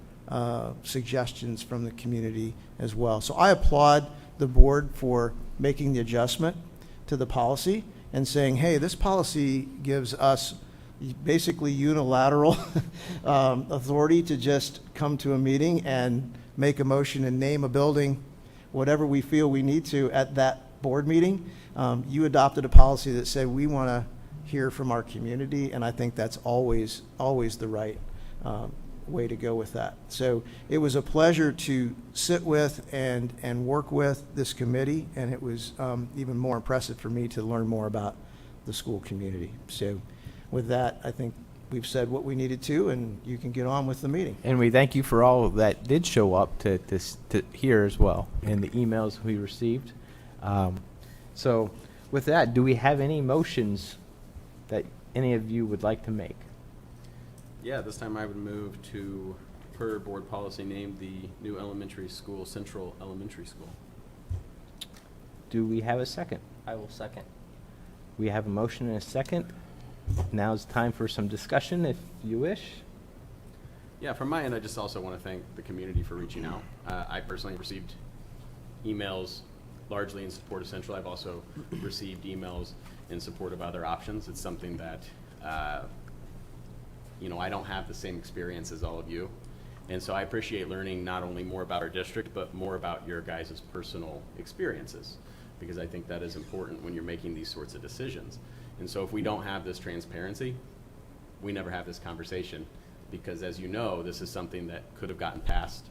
suggestions from the community as well. So I applaud the board for making the adjustment to the policy and saying, hey, this policy gives us basically unilateral authority to just come to a meeting and make a motion and name a building, whatever we feel we need to at that board meeting. You adopted a policy that said we want to hear from our community, and I think that's always the right way to go with that. So it was a pleasure to sit with and work with this committee, and it was even more impressive for me to learn more about the school community. So with that, I think we've said what we needed to, and you can get on with the meeting. And we thank you for all that did show up to here as well, and the emails we received. So with that, do we have any motions that any of you would like to make? Yeah, this time I would move to, per board policy, name the new elementary school Central Elementary School. Do we have a second? I will second. We have a motion and a second. Now's time for some discussion, if you wish. Yeah, from my end, I just also want to thank the community for reaching out. I personally received emails largely in support of Central. I've also received emails in support of other options. It's something that, I don't have the same experience as all of you. And so I appreciate learning not only more about our district, but more about your guys' personal experiences, because I think that is important when you're making these sorts of decisions. And so if we don't have this transparency, we never have this conversation, because as you know, this is something that could have gotten passed.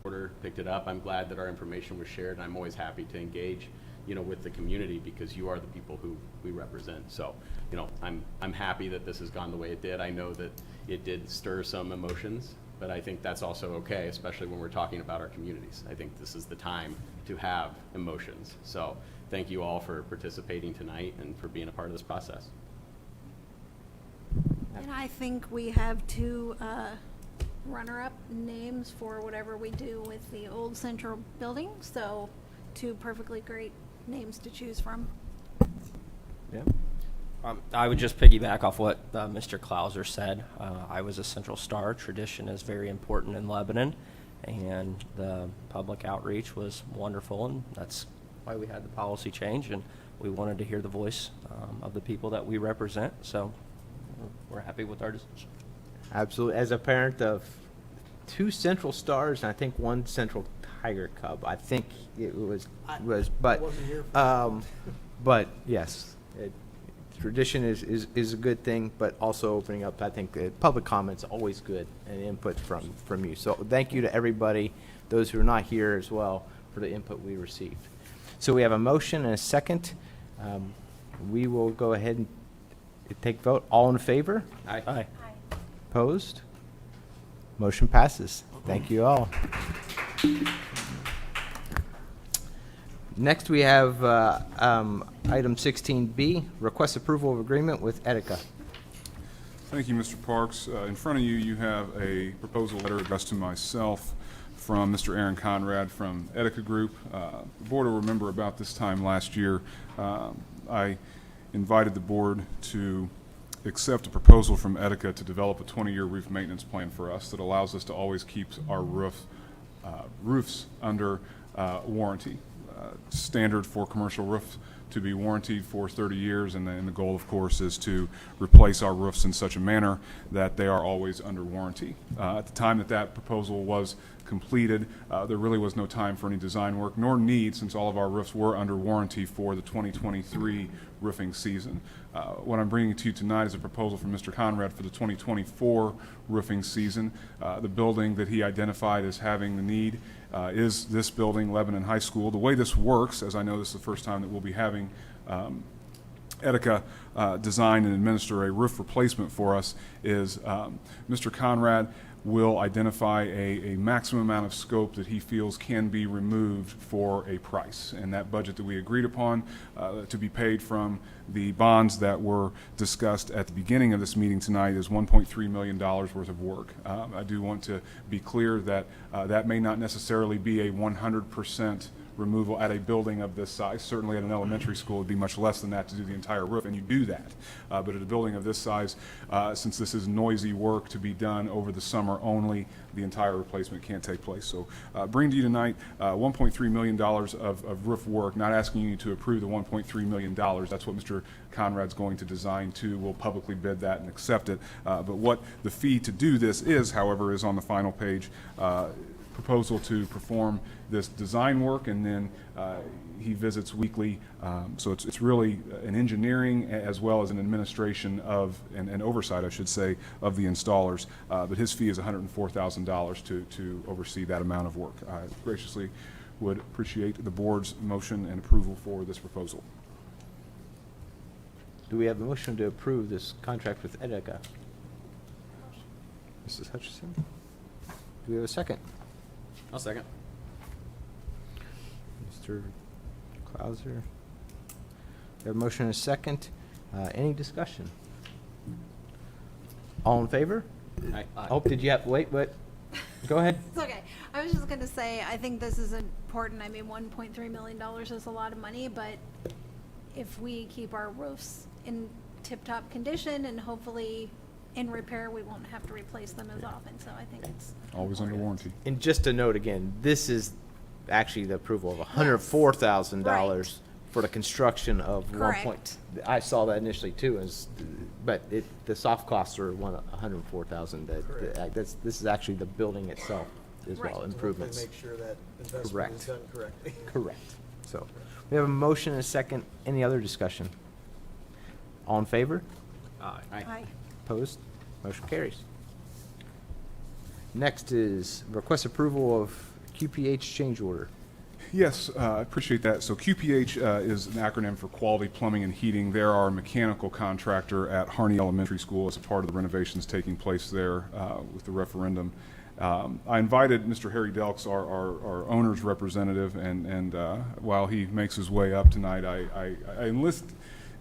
Order picked it up. I'm glad that our information was shared, and I'm always happy to engage you know, with the community, because you are the people who we represent. So, you know, I'm happy that this has gone the way it did. I know that it did stir some emotions, but I think that's also okay, especially when we're talking about our communities. I think this is the time to have emotions. So thank you all for participating tonight and for being a part of this process. And I think we have two runner-up names for whatever we do with the old central building, so two perfectly great names to choose from. Yeah. I would just piggyback off what Mr. Clauser said. I was a Central Star. Tradition is very important in Lebanon, and the public outreach was wonderful, and that's why we had the policy change, and we wanted to hear the voice of the people that we represent, so we're happy with our decision. Absolutely. As a parent of two Central Stars and I think one Central Tiger Cub, I think it was, but, wasn't here for but yes, tradition is a good thing, but also opening up, I think, public comments always good and input from you. So thank you to everybody, those who are not here as well, for the input we received. So we have a motion and a second. We will go ahead and take vote. All in favor? Aye. Opposed? Motion passes. Thank you all. Next, we have item 16B, request approval of agreement with Etica. Thank you, Mr. Parks. In front of you, you have a proposal letter addressed to myself from Mr. Aaron Conrad from Etica Group. The board will remember about this time last year, I invited the board to accept a proposal from Etica to develop a 20-year roof maintenance plan for us that allows us to always keep our roofs under warranty. Standard for commercial roofs to be warranted for 30 years, and the goal, of course, is to replace our roofs in such a manner that they are always under warranty. At the time that proposal was completed, there really was no time for any design work, nor need, since all of our roofs were under warranty for the 2023 roofing season. What I'm bringing to you tonight is a proposal from Mr. Conrad for the 2024 roofing season. The building that he identified as having the need is this building, Lebanon High School. The way this works, as I know this is the first time that we'll be having Etica design and administer a roof replacement for us, is Mr. Conrad will identify a maximum amount of scope that he feels can be removed for a price. And that budget that we agreed upon to be paid from the bonds that were discussed at the beginning of this meeting tonight is $1.3 million worth of work. I do want to be clear that that may not necessarily be a 100% removal at a building of this size. Certainly at an elementary school, it would be much less than that to do the entire roof, and you do that. But at a building of this size, since this is noisy work to be done over the summer only, the entire replacement can't take place. So bring to you tonight $1.3 million of roof work, not asking you to approve the $1.3 million. That's what Mr. Conrad's going to design to. We'll publicly bid that and accept it. But what the fee to do this is, however, is on the final page. Proposal to perform this design work, and then he visits weekly. So it's really an engineering as well as an administration of, and oversight, I should say, of the installers. But his fee is $104,000 to oversee that amount of work. I graciously would appreciate the board's motion and approval for this proposal. Do we have a motion to approve this contract with Etica? Mrs. Hutchison? Do we have a second? I'll second. Mr. Clauser? We have a motion and a second. Any discussion? All in favor? Aye. Oh, did you have, wait, go ahead. It's okay. I was just gonna say, I think this is important. I mean, $1.3 million is a lot of money, but if we keep our roofs in tip-top condition and hopefully in repair, we won't have to replace them as often, so I think it's Always under warranty. And just to note again, this is actually the approval of $104,000 Right. for the construction of Correct. I saw that initially too, but the soft costs are $104,000. This is actually the building itself as Right. well, So improvements. Make sure that investment Correct. is done correctly. Correct. So we have a motion and a second. Any other discussion? All in favor? Aye. Aye. Opposed? Motion carries. Next is request approval of QPH change order. Yes, I appreciate that. So QPH is an acronym for Quality Plumbing and Heating. They're our mechanical contractor at Harney Elementary School as a part of the renovations taking place there with the referendum. I invited Mr. Harry Delks, our owner's representative, and while he makes his way up tonight, I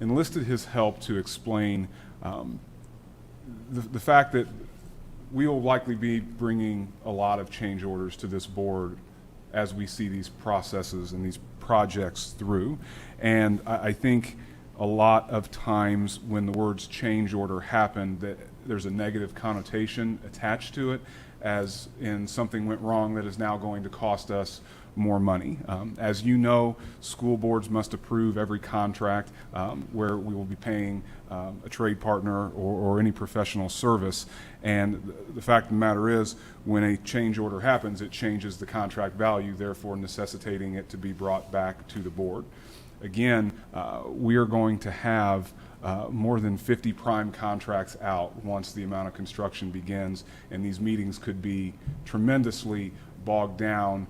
enlisted his help to explain the fact that we will likely be bringing a lot of change orders to this board as we see these processes and these projects through. And I think a lot of times when the words change order happen, that there's a negative connotation attached to it, as in something went wrong that is now going to cost us more money. As you know, school boards must approve every contract where we will be paying a trade partner or any professional service. And the fact of the matter is, when a change order happens, it changes the contract value, therefore necessitating it to be brought back to the board. Again, we are going to have more than 50 prime contracts out once the amount of construction begins, and these meetings could be tremendously bogged down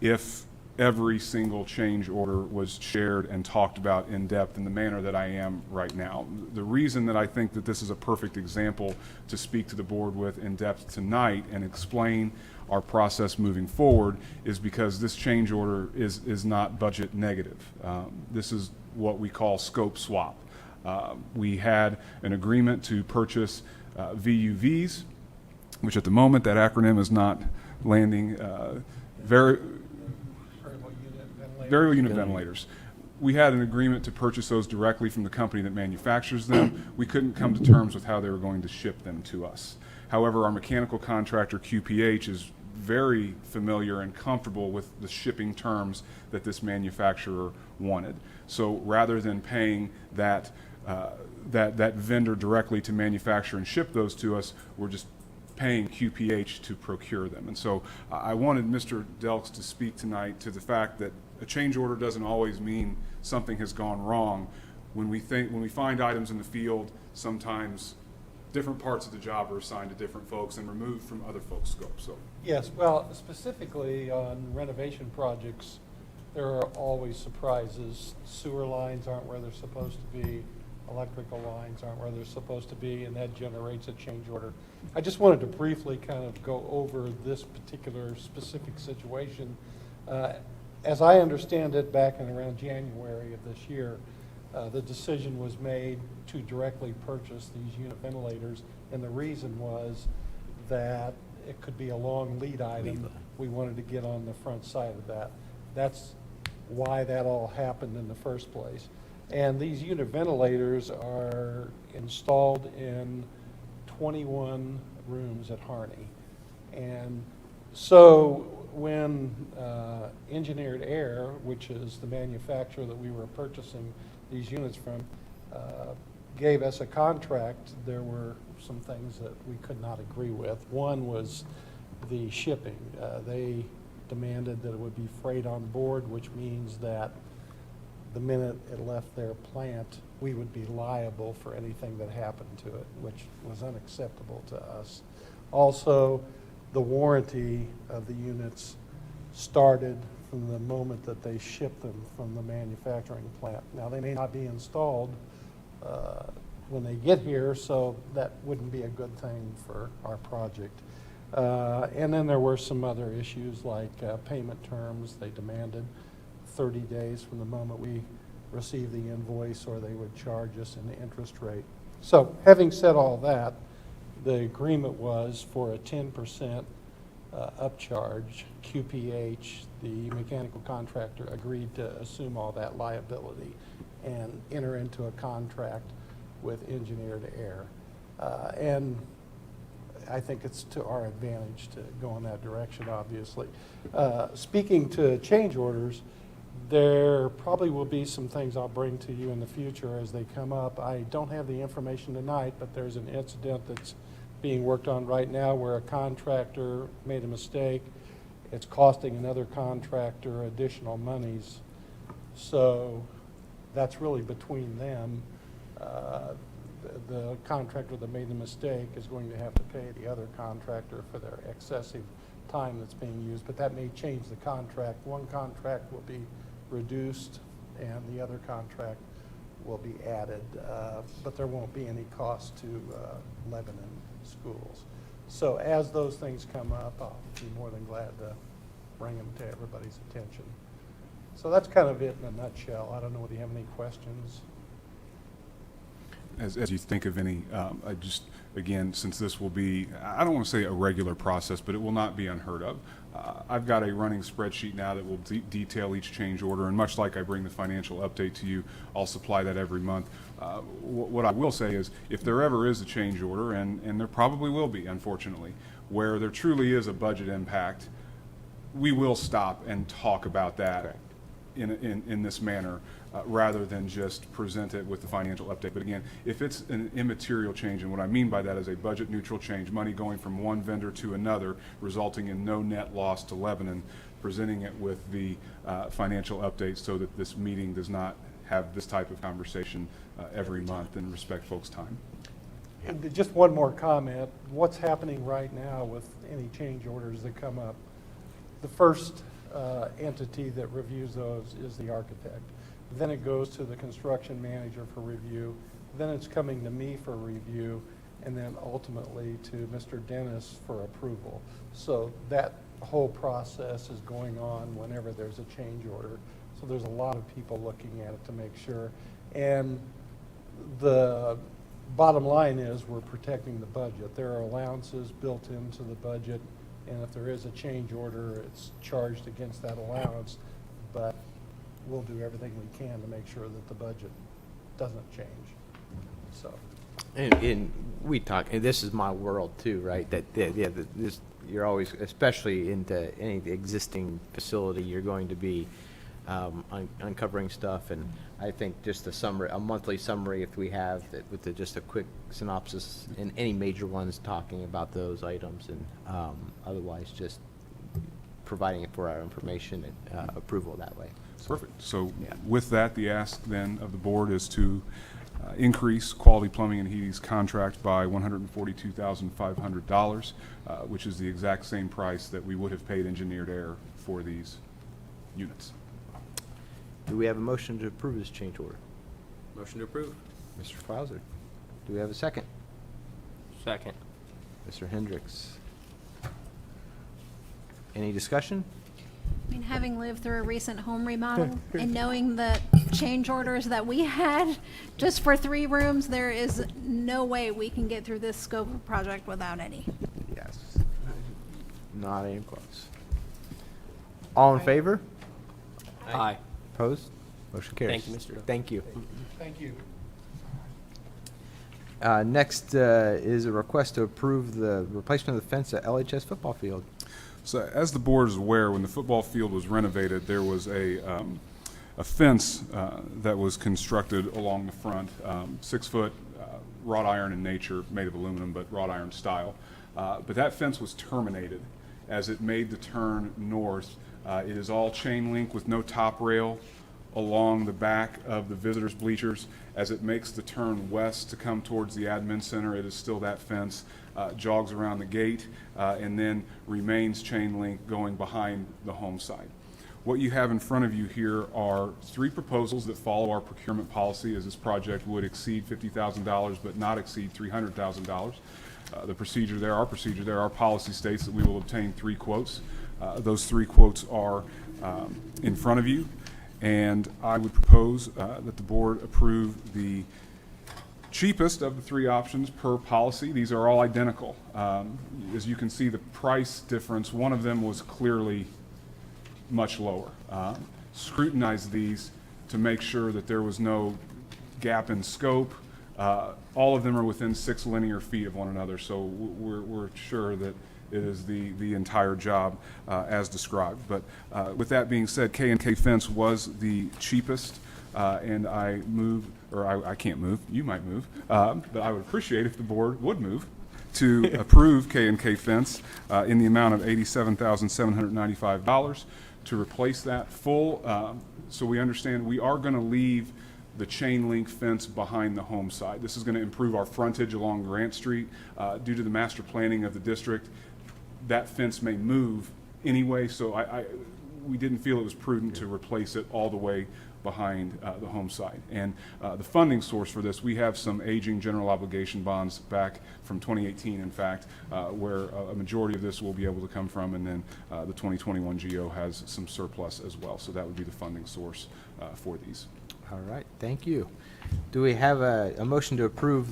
if every single change order was shared and talked about in depth in the manner that I am right now. The reason that I think that this is a perfect example to speak to the board with in depth tonight and explain our process moving forward is because this change order is not budget negative. This is what we call scope swap. We had an agreement to purchase VUVs, which at the moment that acronym is not landing variable unit ventilators. We had an agreement to purchase those directly from the company that manufactures them. We couldn't come to terms with how they were going to ship them to us. However, our mechanical contractor, QPH, is very familiar and comfortable with the shipping terms that this manufacturer wanted. So rather than paying that vendor directly to manufacture and ship those to us, we're just paying QPH to procure them. And so I wanted Mr. Delks to speak tonight to the fact that a change order doesn't always mean something has gone wrong. When we find items in the field, sometimes different parts of the job are assigned to different folks and removed from other folks' scope. So yes, well, specifically on renovation projects, there are always surprises. Sewer lines aren't where they're supposed to be. Electrical lines aren't where they're supposed to be, and that generates a change order. I just wanted to briefly kind of go over this particular specific situation. As I understand it, back in around January of this year, the decision was made to directly purchase these unit ventilators, and the reason was that it could be a long lead item. We wanted to get on the front side of that. That's why that all happened in the first place. And these unit ventilators are installed in 21 rooms at Harney. And so when Engineered Air, which is the manufacturer that we were purchasing these units from, gave us a contract, there were some things that we could not agree with. One was the shipping. They demanded that it would be freight on board, which means that the minute it left their plant, we would be liable for anything that happened to it, which was unacceptable to us. Also, the warranty of the units started from the moment that they shipped them from the manufacturing plant. Now, they may not be installed when they get here, so that wouldn't be a good thing for our project. And then there were some other issues like payment terms. They demanded 30 days from the moment we received the invoice, or they would charge us an interest rate. So having said all that, the agreement was for a 10% upcharge. QPH, the mechanical contractor, agreed to assume all that liability and enter into a contract with Engineered Air. And I think it's to our advantage to go in that direction, obviously. Speaking to change orders, there probably will be some things I'll bring to you in the future as they come up. I don't have the information tonight, but there's an incident that's being worked on right now where a contractor made a mistake. It's costing another contractor additional monies. So that's really between them. The contractor that made the mistake is going to have to pay the other contractor for their excessive time that's being used, but that may change the contract. One contract will be reduced and the other contract will be added, but there won't be any cost to Lebanon schools. So as those things come up, I'll be more than glad to bring them to everybody's attention. So that's kind of it in a nutshell. I don't know whether you have any questions. As you think of any, I just, again, since this will be, I don't want to say a regular process, but it will not be unheard of. I've got a running spreadsheet now that will detail each change order, and much like I bring the financial update to you, I'll supply that every month. What I will say is, if there ever is a change order, and there probably will be, unfortunately, where there truly is a budget impact, we will stop and talk about that in this manner, rather than just present it with the financial update. But again, if it's an immaterial change, and what I mean by that is a budget neutral change, money going from one vendor to another, resulting in no net loss to Lebanon, presenting it with the financial update so that this meeting does not have this type of conversation every month and respect folks' time. And just one more comment. What's happening right now with any change orders that come up? The first entity that reviews those is the architect. Then it goes to the construction manager for review. Then it's coming to me for review, and then ultimately to Mr. Dennis for approval. So that whole process is going on whenever there's a change order. So there's a lot of people looking at it to make sure. And the bottom line is we're protecting the budget. There are allowances built into the budget, and if there is a change order, it's charged against that allowance. But we'll do everything we can to make sure that the budget doesn't change. So. And we talk, and this is my world too, right? This, you're always, especially into any existing facility, you're going to be uncovering stuff. And I think just a monthly summary, if we have that with just a quick synopsis in any major ones talking about those items, and otherwise just providing it for our information and approval that way. Perfect. So Yeah. with that, the ask then of the board is to increase Quality Plumbing and Heating's contract by $142,500, which is the exact same price that we would have paid Engineered Air for these units. Do we have a motion to approve this change order? Motion to approve. Mr. Clauser. Do we have a second? Second. Mr. Hendricks. Any discussion? I mean, having lived through a recent home remodel and knowing the change orders that we had just for 3 rooms, there is no way we can get through this scope of project without any. Yes. Not even close. All in favor? Aye. Opposed? Motion carries. Thank you, Mr. Duff. Thank you. Thank you. Next is a request to approve the replacement of the fence at LHS football field. So as the board is aware, when the football field was renovated, there was a fence that was constructed along the front, 6 foot, wrought iron in nature, made of aluminum, but wrought iron style. But that fence was terminated as it made the turn north. It is all chain link with no top rail along the back of the visitors' bleachers. As it makes the turn west to come towards the admin center, it is still that fence, jogs around the gate, and then remains chain link going behind the home side. What you have in front of you here are 3 proposals that follow our procurement policy, as this project would exceed $50,000 but not exceed $300,000. The procedure there, our policy states that we will obtain 3 quotes. Those 3 quotes are in front of you, and I would propose that the board approve the cheapest of the 3 options per policy. These are all identical. As you can see, the price difference, one of them was clearly much lower. Scrutinize these to make sure that there was no gap in scope. All of them are within 6 linear feet of one another, so we're sure that it is the entire job as described. But with that being said, K&K Fence was the cheapest, and I move, or I can't move, you might move, but I would appreciate if the board would move to approve K&K Fence in the amount of $87,795 to replace that full, so we understand we are going to leave the chain link fence behind the home side. This is going to improve our frontage along Grant Street. Due to the master planning of the district, that fence may move anyway, so we didn't feel it was prudent to replace it all the way behind the home site. And the funding source for this, we have some aging general obligation bonds back from 2018, in fact, where a majority of this will be able to come from, and then the 2021 GO has some surplus as well. So that would be the funding source for these. All right, thank you. Do we have a motion to approve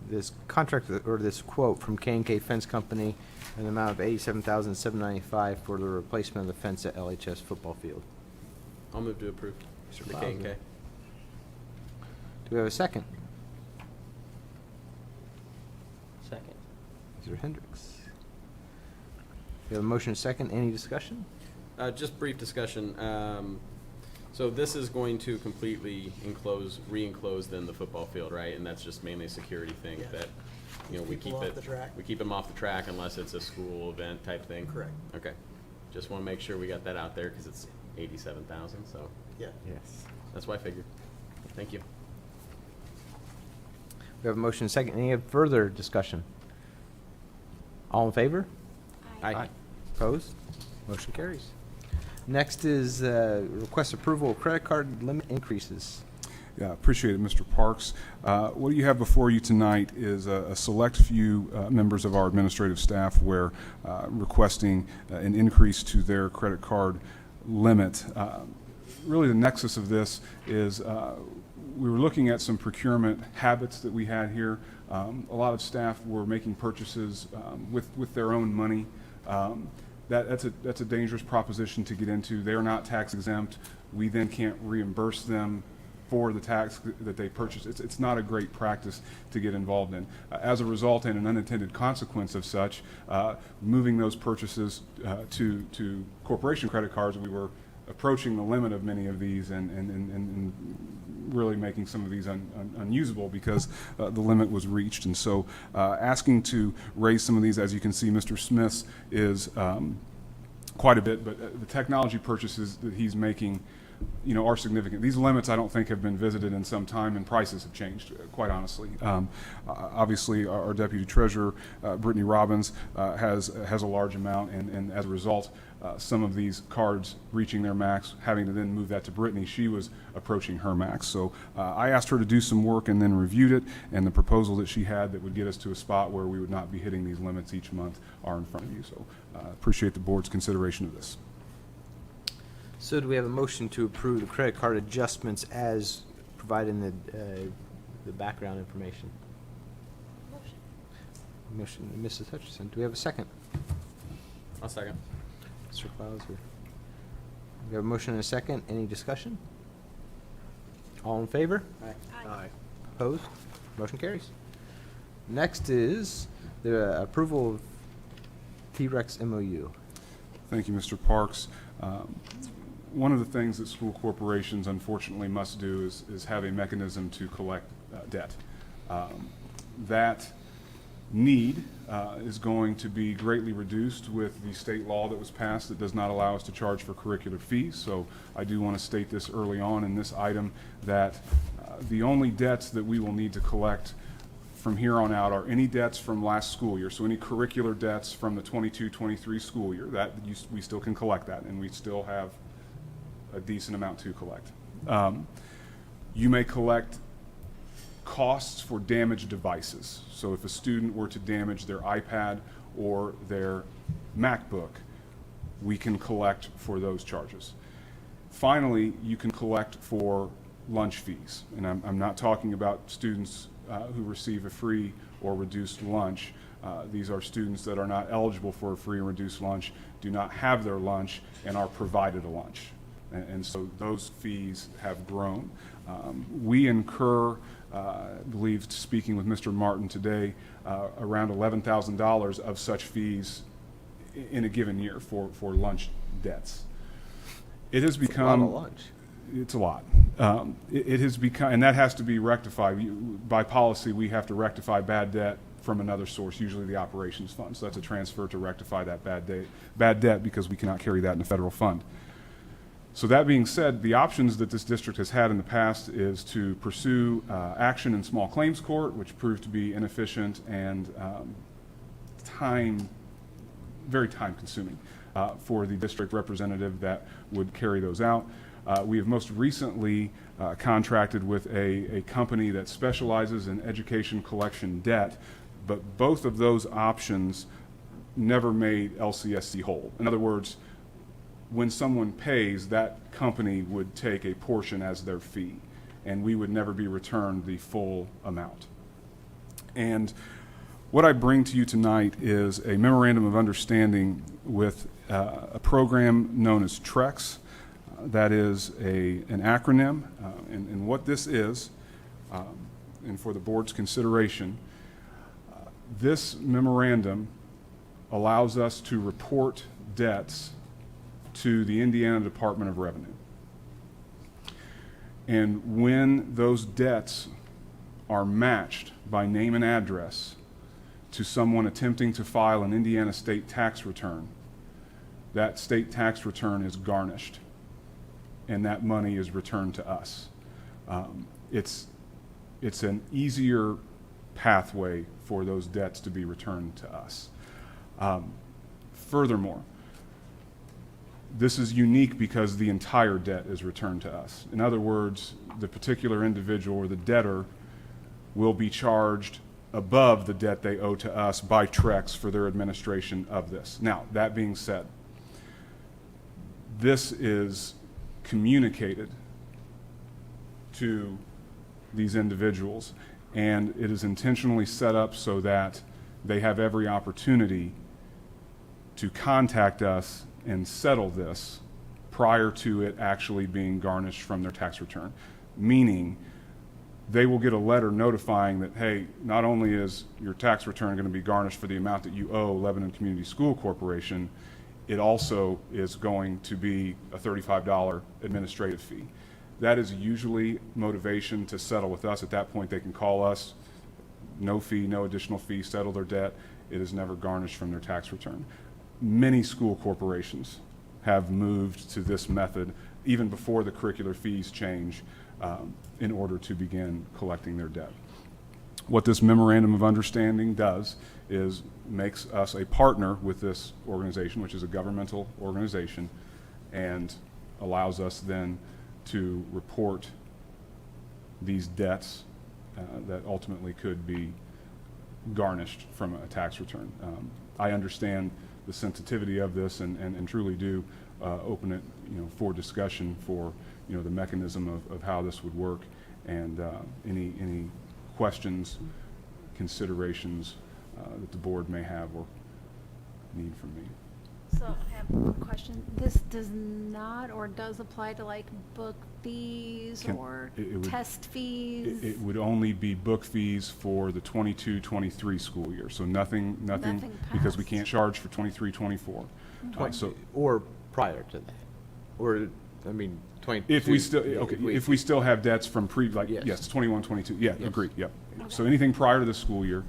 this contract or this quote from K&K Fence Company in the amount of $87,795 for the replacement of the fence at LHS football field? I'll move to approve. Mr. The Clausen. K&K. Do we have a second? Second. Mr. Hendricks. We have a motion and a second. Any discussion? Just brief discussion. So this is going to completely re-enclose then the football field, right? And that's just mainly a security thing Yeah. that, you know, we People keep off the track. we keep them off the track unless it's a school event type thing. Correct. Okay. Just want to make sure we got that out there because it's 87,000. So Yeah. Yes. that's why I figured. Thank you. We have a motion and a second. Any further discussion? All in favor? Aye. Opposed? Motion carries. Next is request approval of credit card limit increases. Yeah, appreciate it, Mr. Parks. What you have before you tonight is a select few members of our administrative staff where requesting an increase to their credit card limit. Really, the nexus of this is we were looking at some procurement habits that we had here. A lot of staff were making purchases with their own money. That's a dangerous proposition to get into. They're not tax exempt. We then can't reimburse them for the tax that they purchased. It's not a great practice to get involved in. As a result, and an unintended consequence of such, moving those purchases to corporation credit cards, we were approaching the limit of many of these and really making some of these unusable because the limit was reached. And so asking to raise some of these, as you can see, Mr. Smith's is quite a bit, but the technology purchases that he's making, you know, are significant. These limits, I don't think, have been visited in some time, and prices have changed, quite honestly. Obviously, our Deputy Treasurer, Brittany Robbins, has a large amount, and as a result, some of these cards reaching their max, having to then move that to Brittany, she was approaching her max. So I asked her to do some work and then reviewed it, and the proposal that she had that would get us to a spot where we would not be hitting these limits each month are in front of you. So appreciate the board's consideration of this. So do we have a motion to approve the credit card adjustments as provided in the background information? Motion, Mrs. Hutchison. Do we have a second? I'll second. Mr. Clauser. We have a motion and a second. Any discussion? All in favor? Aye. Opposed? Motion carries. Next is the approval of T-Rex MOU. Thank you, Mr. Parks. One of the things that school corporations unfortunately must do is have a mechanism to collect debt. That need is going to be greatly reduced with the state law that was passed that does not allow us to charge for curricular fees. So I do want to state this early on in this item that the only debts that we will need to collect from here on out are any debts from last school year. So any curricular debts from the 22-23 school year, we still can collect that, and we still have a decent amount to collect. You may collect costs for damaged devices. So if a student were to damage their iPad or their MacBook, we can collect for those charges. Finally, you can collect for lunch fees. And I'm not talking about students who receive a free or reduced lunch. These are students that are not eligible for a free or reduced lunch, do not have their lunch, and are provided a lunch. And so those fees have grown. We incur, I believe, speaking with Mr. Martin today, around $11,000 of such fees in a given year for lunch debts. It has become a lot of lunch. It's a lot. It has become, and that has to be rectified. By policy, we have to rectify bad debt from another source, usually the operations fund. So that's a transfer to rectify that bad debt because we cannot carry that in a federal fund. So that being said, the options that this district has had in the past is to pursue action in small claims court, which proved to be inefficient and very time consuming for the district representative that would carry those out. We have most recently contracted with a company that specializes in education collection debt, but both of those options never made LCSC whole. In other words, when someone pays, that company would take a portion as their fee, and we would never be returned the full amount. And what I bring to you tonight is a memorandum of understanding with a program known as TREX. That is an acronym, and what this is, and for the board's consideration, this memorandum allows us to report debts to the Indiana Department of Revenue. And when those debts are matched by name and address to someone attempting to file an Indiana state tax return, that state tax return is garnished, and that money is returned to us. It's an easier pathway for those debts to be returned to us. Furthermore, this is unique because the entire debt is returned to us. In other words, the particular individual or the debtor will be charged above the debt they owe to us by TREX for their administration of this. Now, that being said, this is communicated to these individuals, and it is intentionally set up so that they have every opportunity to contact us and settle this prior to it actually being garnished from their tax return. Meaning, they will get a letter notifying that, hey, not only is your tax return going to be garnished for the amount that you owe Lebanon Community School Corporation, it also is going to be a $35 administrative fee. That is usually motivation to settle with us. At that point, they can call us, no fee, no additional fee, settle their debt. It is never garnished from their tax return. Many school corporations have moved to this method even before the curricular fees change in order to begin collecting their debt. What this memorandum of understanding does is makes us a partner with this organization, which is a governmental organization, and allows us then to report these debts that ultimately could be garnished from a tax return. I understand the sensitivity of this and truly do open it, for discussion for, the mechanism of how this would work, and any questions, considerations that the board may have or need from me. So I have one question. This does not or does apply to like book fees or it would- test fees? It would only be book fees for the 22-23 school year, so nothing, Nothing because we past. can't charge for 23-24. So Or prior to that, or, 22. if we still, okay, if we still have debts from Yes. yes, 21-22, yeah, Yes. agreed, yep. Okay. So anything prior to the school year,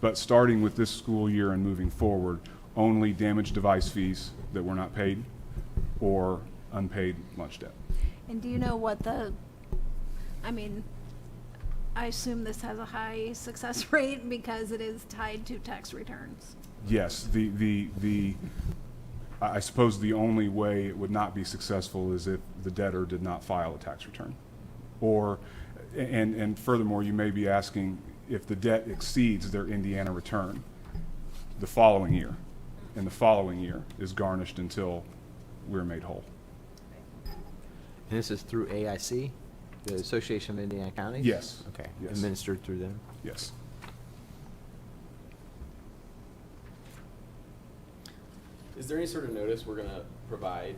but starting with this school year and moving forward, only damaged device fees that were not paid or unpaid lunch debt. And do you know what I assume this has a high success rate because it is tied to tax returns. Yes, I suppose the only way it would not be successful is if the debtor did not file a tax return. And furthermore, you may be asking if the debt exceeds their Indiana return the following year, and the following year is garnished until we're made whole. And this is through AIC, the Association of Indiana Counties? Yes. Okay, Yes. administered through them? Yes. Is there any sort of notice we're gonna provide,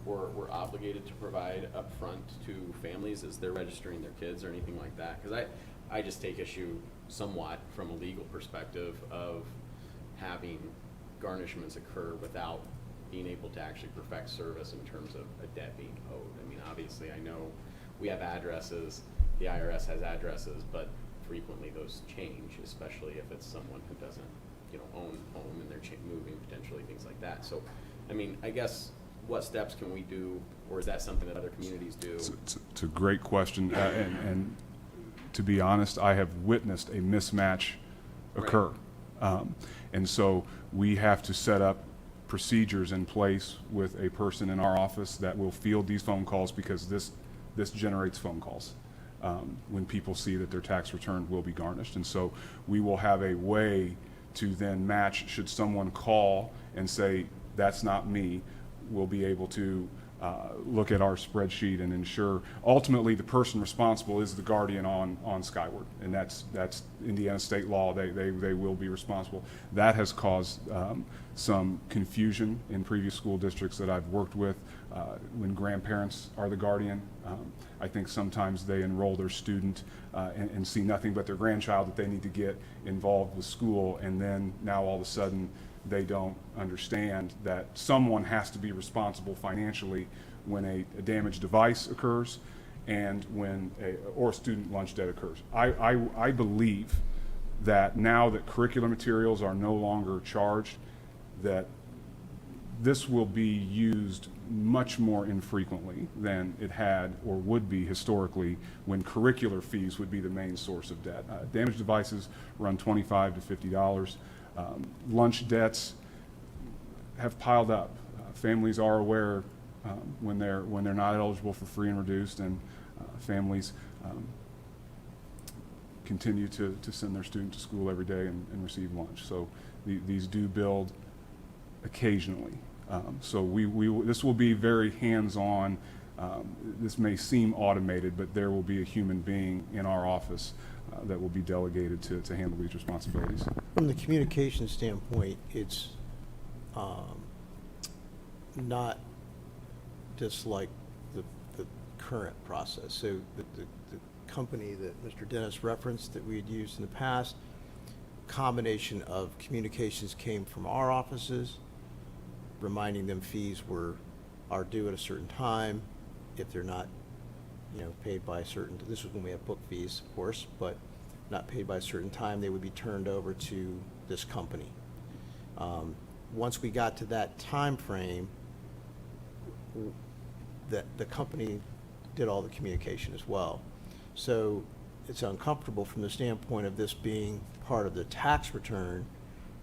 or we're obligated to provide upfront to families as they're registering their kids or anything like that? Because I just take issue somewhat from a legal perspective of having garnishments occur without being able to actually perfect service in terms of a debt being owed. I mean, obviously, I know we have addresses, the IRS has addresses, but frequently those change, especially if it's someone who doesn't, own a home and they're moving potentially, things like that. So, I mean, I guess, what steps can we do, or is that something that other communities do? It's a great question, and to be honest, I have witnessed a mismatch occur. And so we have to set up procedures in place with a person in our office that will field these phone calls, because this generates phone calls when people see that their tax return will be garnished. And so we will have a way to then match, should someone call and say, that's not me, we'll be able to look at our spreadsheet and ensure, ultimately, the person responsible is the guardian on Skyward, and that's Indiana state law. They will be responsible. That has caused some confusion in previous school districts that I've worked with when grandparents are the guardian. I think sometimes they enroll their student and see nothing but their grandchild that they need to get involved with school, and then now all of a sudden they don't understand that someone has to be responsible financially when a damaged device occurs and when or student lunch debt occurs. I believe that now that curricular materials are no longer charged, that this will be used much more infrequently than it had or would be historically, when curricular fees would be the main source of debt. Damaged devices run $25 to $50. Lunch debts have piled up. Families are aware when they're not eligible for free and reduced, and families continue to send their student to school every day and receive lunch. So these do build occasionally. So this will be very hands-on. This may seem automated, but there will be a human being in our office that will be delegated to handle these responsibilities. From the communication standpoint, it's not just like the current process. So the company that Mr. Dennis referenced that we had used in the past, combination of communications came from our offices, reminding them fees are due at a certain time. If they're not, paid by a certain, this was when we have book fees, of course, but not paid by a certain time, they would be turned over to this company. Once we got to that time frame, the company did all the communication as well. So it's uncomfortable from the standpoint of this being part of the tax return.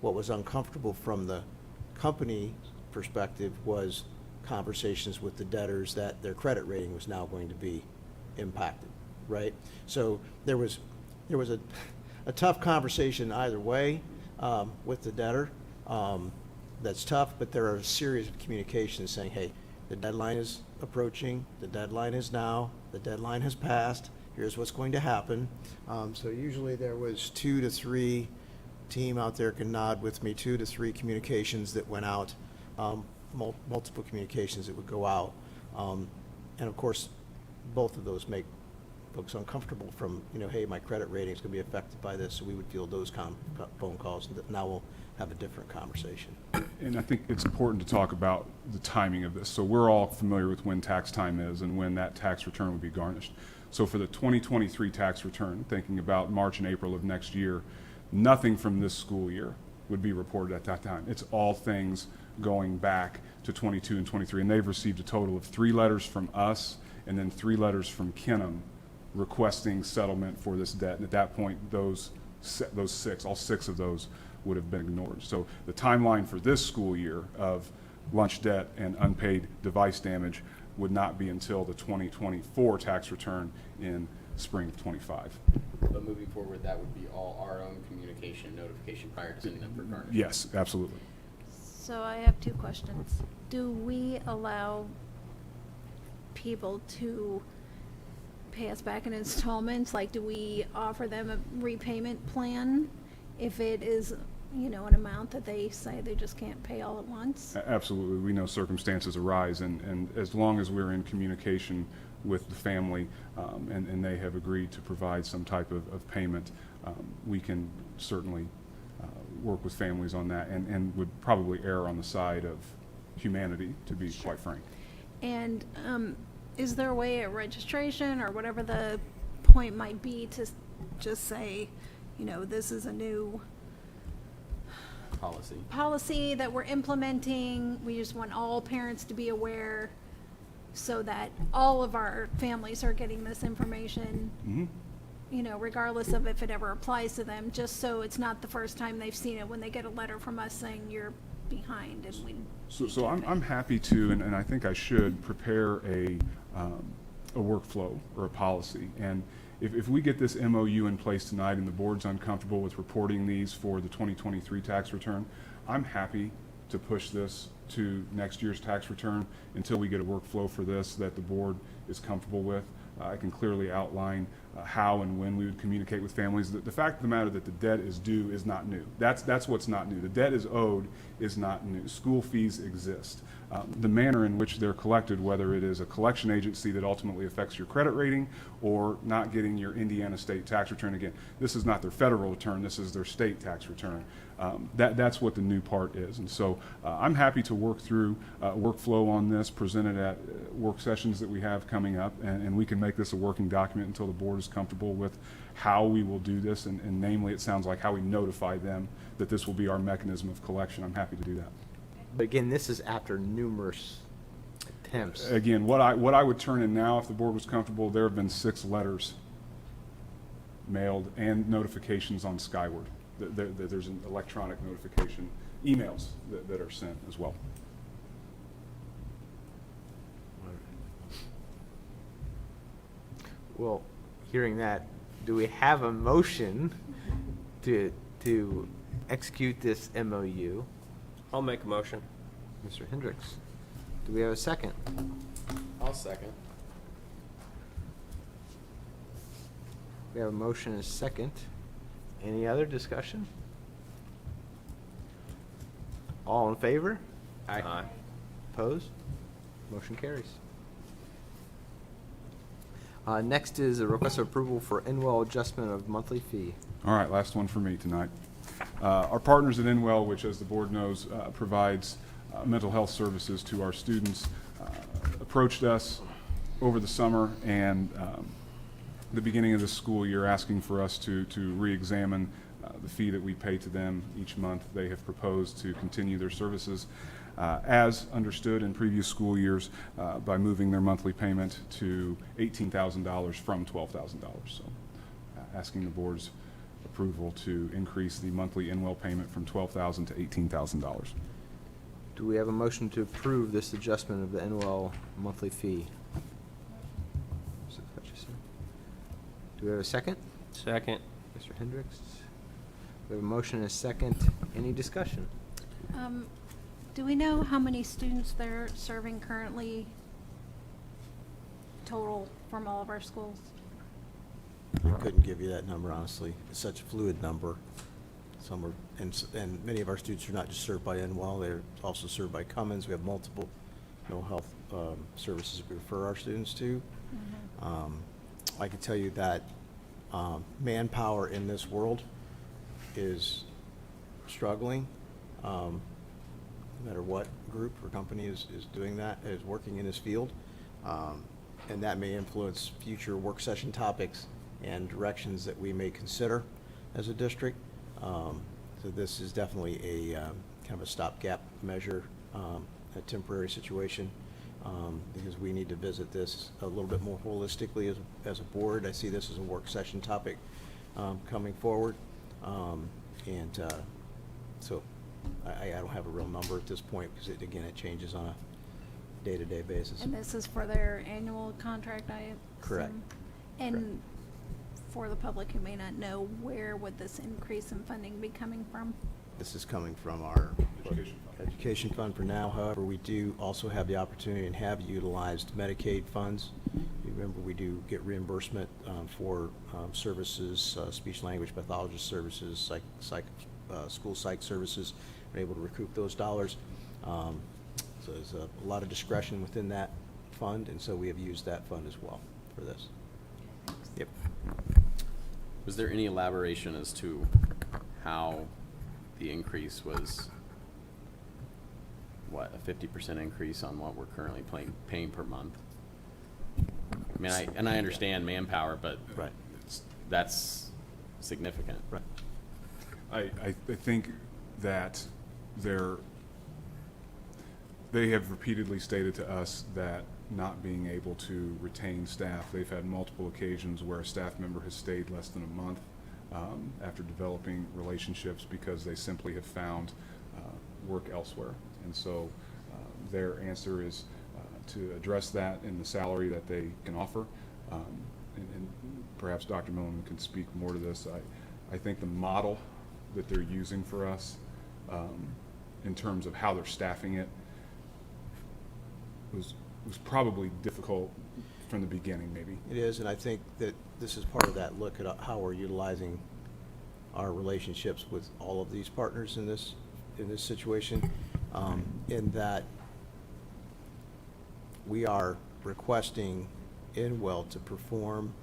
What was uncomfortable from the company perspective was conversations with the debtors that their credit rating was now going to be impacted, right? So there was a tough conversation either way with the debtor. That's tough, but there are a series of communications saying, hey, the deadline is approaching, the deadline is now, the deadline has passed, here's what's going to happen. So usually there was 2 to 3, team out there can nod with me, 2 to 3 communications that went out, multiple communications that would go out. And of course, both of those make folks uncomfortable from, hey, my credit rating is going to be affected by this, so we would field those phone calls, and now we'll have a different conversation. And I think it's important to talk about the timing of this. So we're all familiar with when tax time is and when that tax return would be garnished. So for the 2023 tax return, thinking about March and April of next year, nothing from this school year would be reported at that time. It's all things going back to 22 and 23, and they've received a total of 3 letters from us and then 3 letters from Kenham requesting settlement for this debt. And at that point, all 6 of those would have been ignored. So the timeline for this school year of lunch debt and unpaid device damage would not be until the 2024 tax return in spring of 25. But moving forward, that would be all our own communication and notification prior to sending them for garnishment. Yes, absolutely. So I have 2 questions. Do we allow people to pay us back in installments? Like, do we offer them a repayment plan if it is, an amount that they say they just can't pay all at once? Absolutely. We know circumstances arise, and as long as we're in communication with the family and they have agreed to provide some type of payment, we can certainly work with families on that, and would probably err on the side of humanity, to be quite frank. And is there a way at registration or whatever the point might be to just say, this is a new policy that we're implementing. We just want all parents to be aware so that all of our families are getting this information. Mm-hmm. regardless of if it ever applies to them, just so it's not the first time they've seen it when they get a letter from us saying you're behind and we. So I'm happy to, and I think I should, prepare a workflow or a policy. And if we get this MOU in place tonight and the board's uncomfortable with reporting these for the 2023 tax return, I'm happy to push this to next year's tax return until we get a workflow for this that the board is comfortable with. I can clearly outline how and when we would communicate with families. The fact of the matter that the debt is due is not new. That's what's not new. The debt is owed is not new. School fees exist. The manner in which they're collected, whether it is a collection agency that ultimately affects your credit rating or not getting your Indiana state tax return, again, this is not their federal return, this is their state tax return. That's what the new part is. And so I'm happy to work through workflow on this, present it at work sessions that we have coming up, and we can make this a working document until the board is comfortable with how we will do this, and namely, it sounds like how we notify them that this will be our mechanism of collection. I'm happy to do that. But again, this is after numerous attempts. Again, what I would turn in now, if the board was comfortable, there have been 6 letters mailed and notifications on Skyward. There's an electronic notification, emails that are sent as well. Well, hearing that, do we have a motion to execute this MOU? I'll make a motion. Mr. Hendricks, do we have a second? I'll second. We have a motion and a second. Any other discussion? All in favor? Aye. Opposed? Motion carries. Next is a request of approval for Inwell adjustment of monthly fee. All right, last one for me tonight. Our partners at Inwell, which as the board knows, provides mental health services to our students, approached us over the summer and the beginning of this school year asking for us to re-examine the fee that we pay to them each month. They have proposed to continue their services as understood in previous school years by moving their monthly payment to $18,000 from $12,000. So asking the board's approval to increase the monthly Inwell payment from $12,000 to $18,000. Do we have a motion to approve this adjustment of the Inwell monthly fee? Do we have a second? Second. Mr. Hendricks? We have a motion and a second. Any discussion? Do we know how many students they're serving currently total from all of our schools? I couldn't give you that number, honestly. It's such a fluid number. Some are, and many of our students are not just served by Inwell, they're also served by Cummins. We have multiple mental health services we refer our students to. I can tell you that manpower in this world is struggling. No matter what group or company is doing that, is working in this field. And that may influence future work session topics and directions that we may consider as a district. So this is definitely a kind of a stopgap measure, a temporary situation, because we need to visit this a little bit more holistically as a board. I see this as a work session topic coming forward. So I don't have a real number at this point because, again, it changes on a day-to-day basis. And this is for their annual contract, I assume? Correct. And Correct. for the public who may not know, where would this increase in funding be coming from? This is coming from our Education fund. education fund for now. However, we do also have the opportunity and have utilized Medicaid funds. You remember, we do get reimbursement for services, speech language pathologist services, school psych services. We're able to recoup those dollars. So there's a lot of discretion within that fund, and so we have used that fund as well for this. Yep. Was there any elaboration as to how the increase was, what, a 50% increase on what we're currently paying per month? I mean, I understand manpower, but Right. that's significant. Right. I think that They have repeatedly stated to us that not being able to retain staff, they've had multiple occasions where a staff member has stayed less than a month after developing relationships because they simply have found work elsewhere. And so their answer is to address that in the salary that they can offer. And perhaps Dr. Milliman can speak more to this. I think the model that they're using for us in terms of how they're staffing it was probably difficult from the beginning, maybe. It is, and I think that this is part of that look at how we're utilizing our relationships with all of these partners in this situation, in that we are requesting Inwell to perform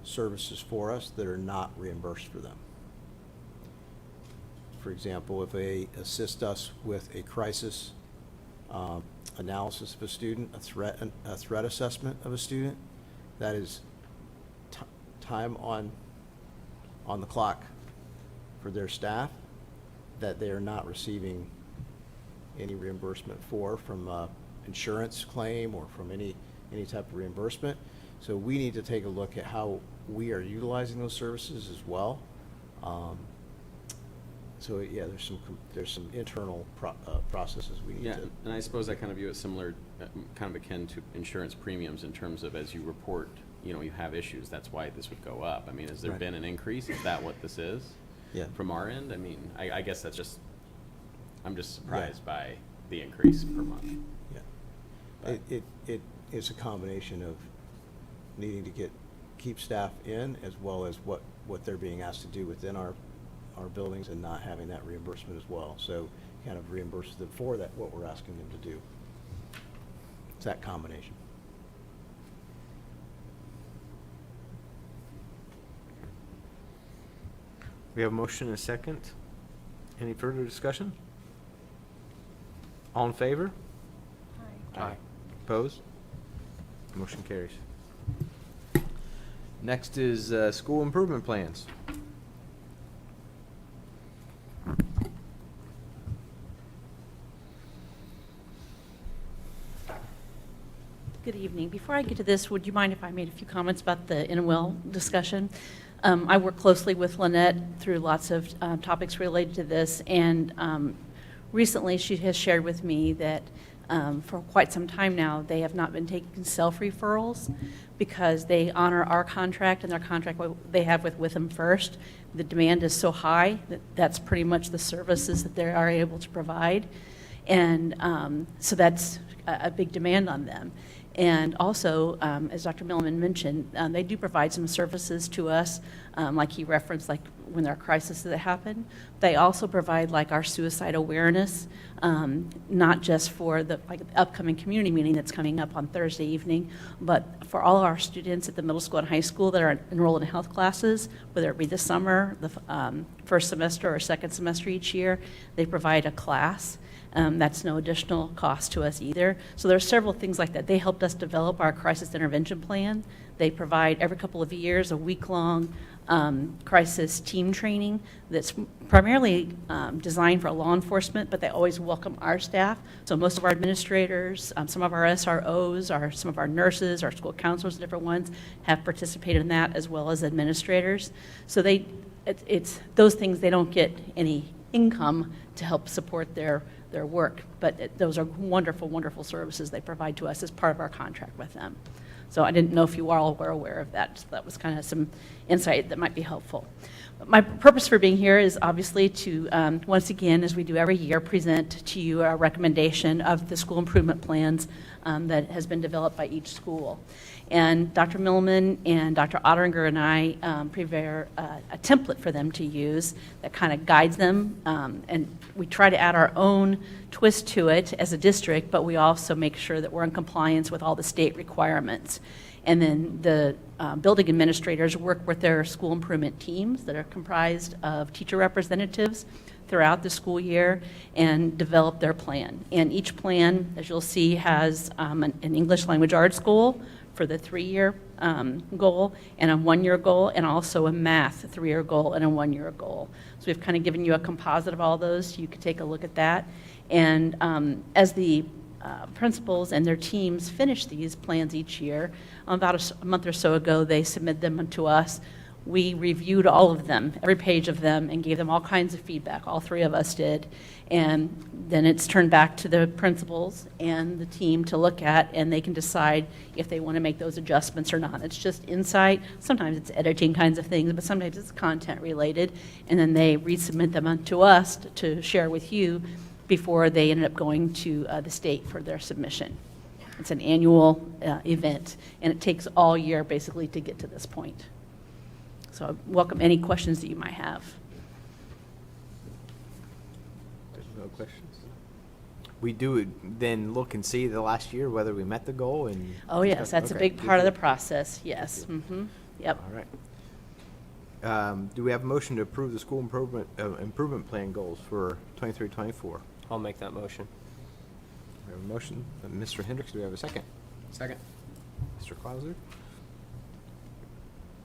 services for us that are not reimbursed for them. For example, if they assist us with a crisis analysis of a student, a threat assessment of a student, that is time on the clock for their staff that they are not receiving any reimbursement for from insurance claim or from any type of reimbursement. So we need to take a look at how we are utilizing those services as well. So yeah, there's some internal processes we need Yeah, to. and I suppose I kind of view it similar, kind of akin to insurance premiums in terms of as you report, you have issues, that's why this would go up. I mean, has there Right. been an increase? Is that what this is? Yeah. From our end? I mean, I guess that's just, I'm just surprised by the increase per month. Yeah. It is a combination of needing to keep staff in as well as what they're being asked to do within our buildings and not having that reimbursement as well. So kind of reimburses them for that, what we're asking them to do. It's that combination. We have a motion and a second. Any further discussion? All in favor? Aye. Opposed? Motion carries. Next is school improvement plans. Good evening. Before I get to this, would you mind if I made a few comments about the Inwell discussion? I work closely with Lynette through lots of topics related to this, and recently she has shared with me that for quite some time now, they have not been taking self-referrals because they honor our contract and their contract they have with Witham First. The demand is so high that that's pretty much the services that they are able to provide, and so that's a big demand on them. And also, as Dr. Milliman mentioned, they do provide some services to us, like he referenced, like when there are crises that happen. They also provide like our suicide awareness, not just for the upcoming community meeting that's coming up on Thursday evening, but for all our students at the middle school and high school that are enrolled in health classes, whether it be this summer, the first semester or second semester each year, they provide a class. That's no additional cost to us either. So there are several things like that. They helped us develop our crisis intervention plan. They provide every couple of years a week-long crisis team training that's primarily designed for law enforcement, but they always welcome our staff. So most of our administrators, some of our SROs, some of our nurses, our school counselors, different ones, have participated in that, as well as administrators. So it's those things, they don't get any income to help support their work, but those are wonderful, wonderful services they provide to us as part of our contract with them. So I didn't know if you all were aware of that. So that was kind of some insight that might be helpful. My purpose for being here is obviously to, once again, as we do every year, present to you a recommendation of the school improvement plans that has been developed by each school. And Dr. Milliman and Dr. Ottinger and I prepare a template for them to use that kind of guides them. And we try to add our own twist to it as a district, but we also make sure that we're in compliance with all the state requirements. And then the building administrators work with their school improvement teams that are comprised of teacher representatives throughout the school year and develop their plan. And each plan, as you'll see, has an English language arts goal for the 3-year goal and a 1-year goal, and also a math 3-year goal and a 1-year goal. So we've kind of given you a composite of all those, so you could take a look at that. And as the principals and their teams finish these plans each year, about a month or so ago, they submit them to us. We reviewed all of them, every page of them, and gave them all kinds of feedback. All three of us did. And then it's turned back to the principals and the team to look at, and they can decide if they want to make those adjustments or not. It's just insight. Sometimes it's editing kinds of things, but sometimes it's content related. And then they resubmit them to us to share with you before they ended up going to the state for their submission. It's an annual event, and it takes all year basically to get to this point. So I welcome any questions that you might have. There's no questions? We do then look and see the last year whether we met the goal and. Oh, yes, that's a Okay, big part of good, the process, yes. Good. Yep. All right. Do we have a motion to approve the school improvement plan goals for 23-24? I'll make that motion. We have a motion. Mr. Hendricks, do we have a second? Second. Mr. Clauser?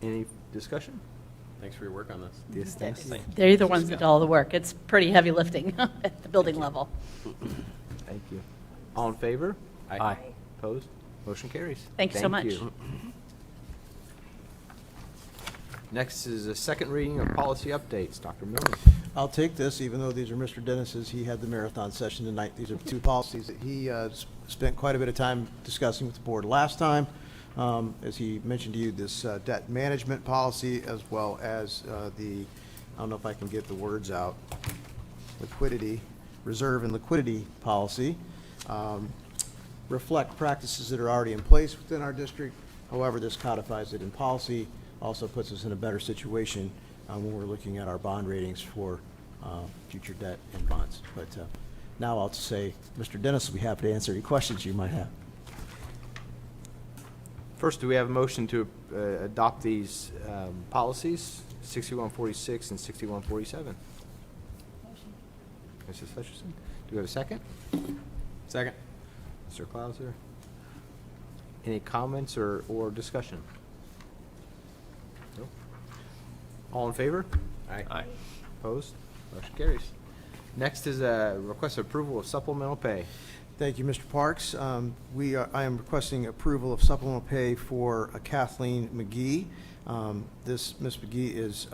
Any discussion? Thanks for your work on this. Yes, thanks. They're the ones that do all the work. It's pretty heavy lifting at the building level. Thank you. All in favor? Aye. Opposed? Motion carries. Thank you so much. Next is a second reading of policy updates. Dr. Milne. I'll take this, even though these are Mr. Dennis's. He had the marathon session tonight. These are two policies that he spent quite a bit of time discussing with the board last time. As he mentioned to you, this debt management policy, as well as the, I don't know if I can get the words out, liquidity, reserve and liquidity policy, reflect practices that are already in place within our district. However, this codifies it in policy, also puts us in a better situation when we're looking at our bond ratings for future debt and bonds. But now I'll say, Mr. Dennis will be happy to answer any questions you might have. First, do we have a motion to adopt these policies, 6146 and 6147? Mrs. Hutcherson, do we have a second? Second. Mr. Clauser? Any comments or discussion? No? All in favor? Aye. Opposed? Motion carries. Next is a request of approval of supplemental pay. Thank you, Mr. Parks. I am requesting approval of supplemental pay for Kathleen McGee. Ms. McGee is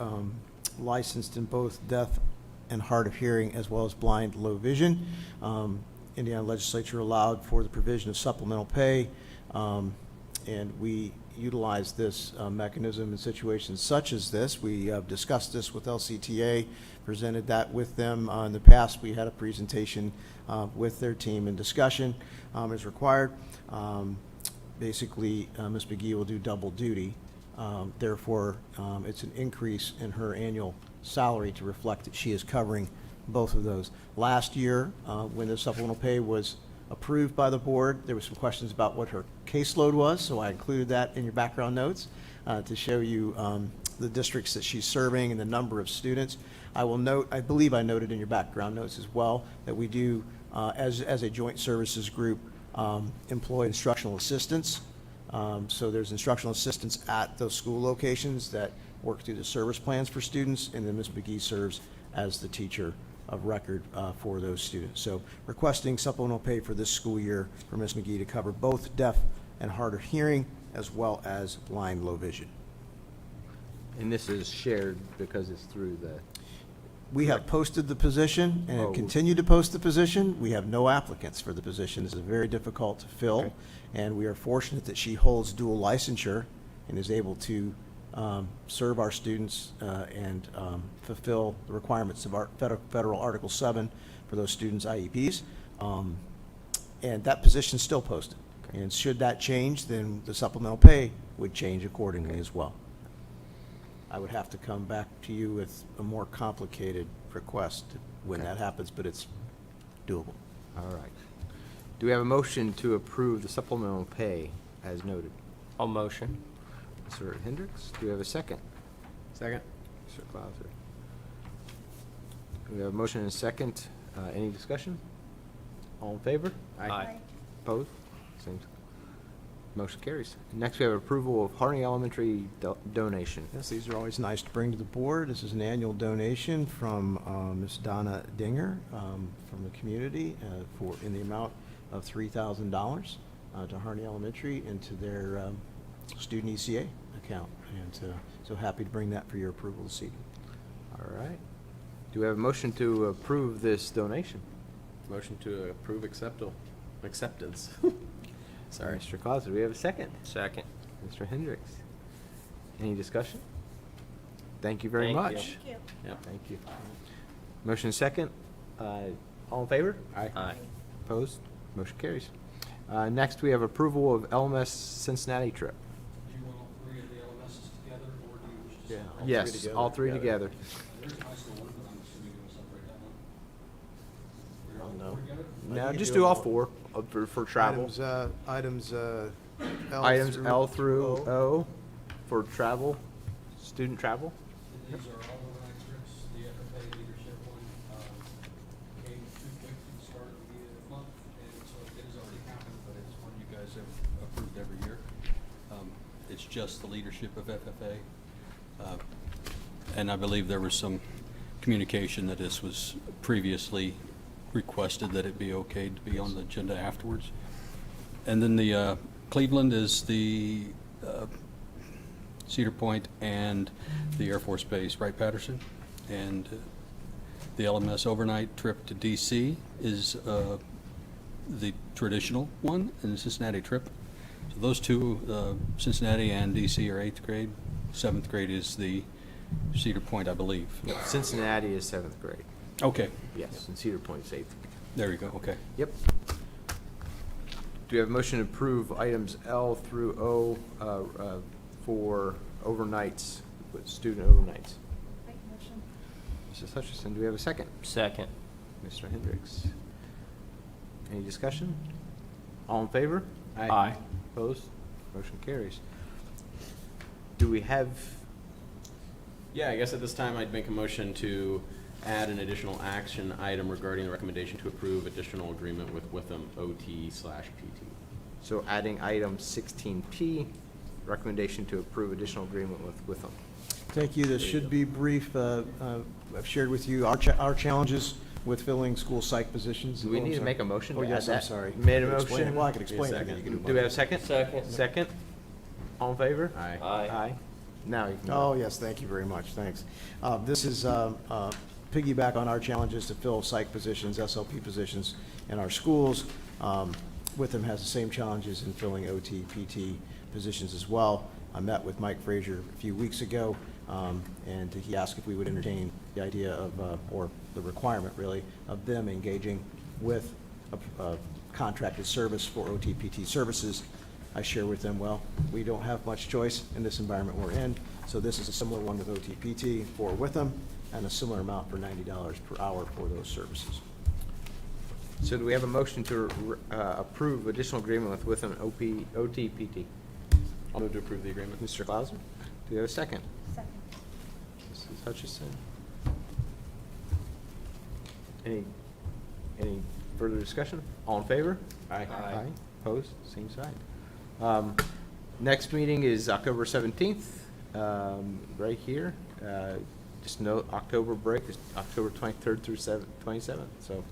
licensed in both deaf and hard of hearing as well as blind low vision. Indiana legislature allowed for the provision of supplemental pay, and we utilize this mechanism in situations such as this. We have discussed this with LCTA, presented that with them. In the past, we had a presentation with their team and discussion as required. Basically, Ms. McGee will do double duty. Therefore, it's an increase in her annual salary to reflect that she is covering both of those. Last year, when the supplemental pay was approved by the board, there were some questions about what her caseload was, so I included that in your background notes to show you the districts that she's serving and the number of students. I will note, I believe I noted in your background notes as well, that we do, as a joint services group, employ instructional assistants. So there's instructional assistants at those school locations that work through the service plans for students, and then Ms. McGee serves as the teacher of record for those students. So requesting supplemental pay for this school year for Ms. McGee to cover both deaf and hard of hearing as well as blind low vision. And this is shared because it's through the, We have posted the position Oh. and continue to post the position. We have no applicants for the position. This is very difficult to fill. Okay. And we are fortunate that she holds dual licensure and is able to serve our students and fulfill the requirements of our federal Article 7 for those students' IEPs. And that position is still posted. And should that change, then the supplemental pay would change accordingly as well. I would have to come back to you with a more complicated request when that happens, but it's doable. all right. Do we have a motion to approve the supplemental pay as noted? I'll motion. Mr. Hendricks, do we have a second? Second. Mr. Clauser. We have a motion and a second. Any discussion? All in favor? Aye. Opposed? Same. Motion carries. Next, we have approval of Harding Elementary donation. Yes, these are always nice to bring to the board. This is an annual donation from Ms. Donna Dinger from the community in the amount of $3,000 to Harding Elementary into their student ECA account. And so happy to bring that for your approval this evening. All right. Do we have a motion to approve this donation? Motion to approve acceptance. Sorry, Mr. Claus, do we have a second? Second. Mr. Hendricks. Any discussion? Thank you very Thank you. much. Thank you. Yep. Thank you. Motion second. All in favor? Aye. Opposed? Motion carries. Next, we have approval of LMS Cincinnati trip. Do you want all three of the LMSs together, or do you wish to? Yeah. separate? Yes, all three together. There's a nice little one, but I'm assuming you'll separate that one. You're all No. four together? No, can just do do all them four for travel. Items Items L through O for travel, student travel. And these are all overnight trips. The FFA leadership one came too quick to the start of the month, and so it has already happened, but it's one you guys have approved every year. It's just the leadership of FFA. And I believe there was some communication that this was previously requested that it be okay to be on the agenda afterwards. And then the Cleveland is the Cedar Point and the Air Force Base, right, Patterson? And the LMS overnight trip to DC is the traditional one, and the Cincinnati trip. So those two, Cincinnati and DC, are 8th grade. 7th grade is the Cedar Point, I believe. Cincinnati is 7th grade. Okay, Yes, and Cedar Point is 8th. there you go, okay. Yep. Do we have a motion to approve items L through O for overnights, with student overnights? Make a motion. Mrs. Hutchison, do we have a second? Second. Mr. Hendricks. Any discussion? All in favor? Aye. Opposed? Motion carries. Do we have, Yeah, I guess at this time I'd make a motion to add an additional action item regarding the recommendation to approve additional agreement with Witham OT/PT. so adding item 16P, recommendation to approve additional agreement with Witham. Thank you. This should be brief. I've shared with you our challenges with filling school psych positions. Do we Oh, I'm need to sorry. make a motion Oh, to yes, add I'm that? sorry. Made a Explain it. motion? Well, I can explain it. Second. then you can Do we have a mine. second? Second. Second? All in favor? Aye. Aye. Now you can. Oh, yes, thank you very much, thanks. This is piggyback on our challenges to fill psych positions, SLP positions in our schools. Witham has the same challenges in filling OT, PT positions as well. I met with Mike Frazier a few weeks ago, and he asked if we would entertain the idea of, or the requirement, really, of them engaging with a contracted service for OT, PT services. I share with them, well, we don't have much choice in this environment we're in, so this is a similar one with OTPT for Witham, and a similar amount for $90 per hour for those services. So do we have a motion to approve additional agreement with Witham OTPT? I'll move to approve the agreement. Mr. Clausen, do we have a second? Second. Mrs. Hutchison? Any further discussion? All in favor? Aye. Opposed? Same side. Next meeting is October 17th, right here. Just note, October break is October 23rd through 27th, so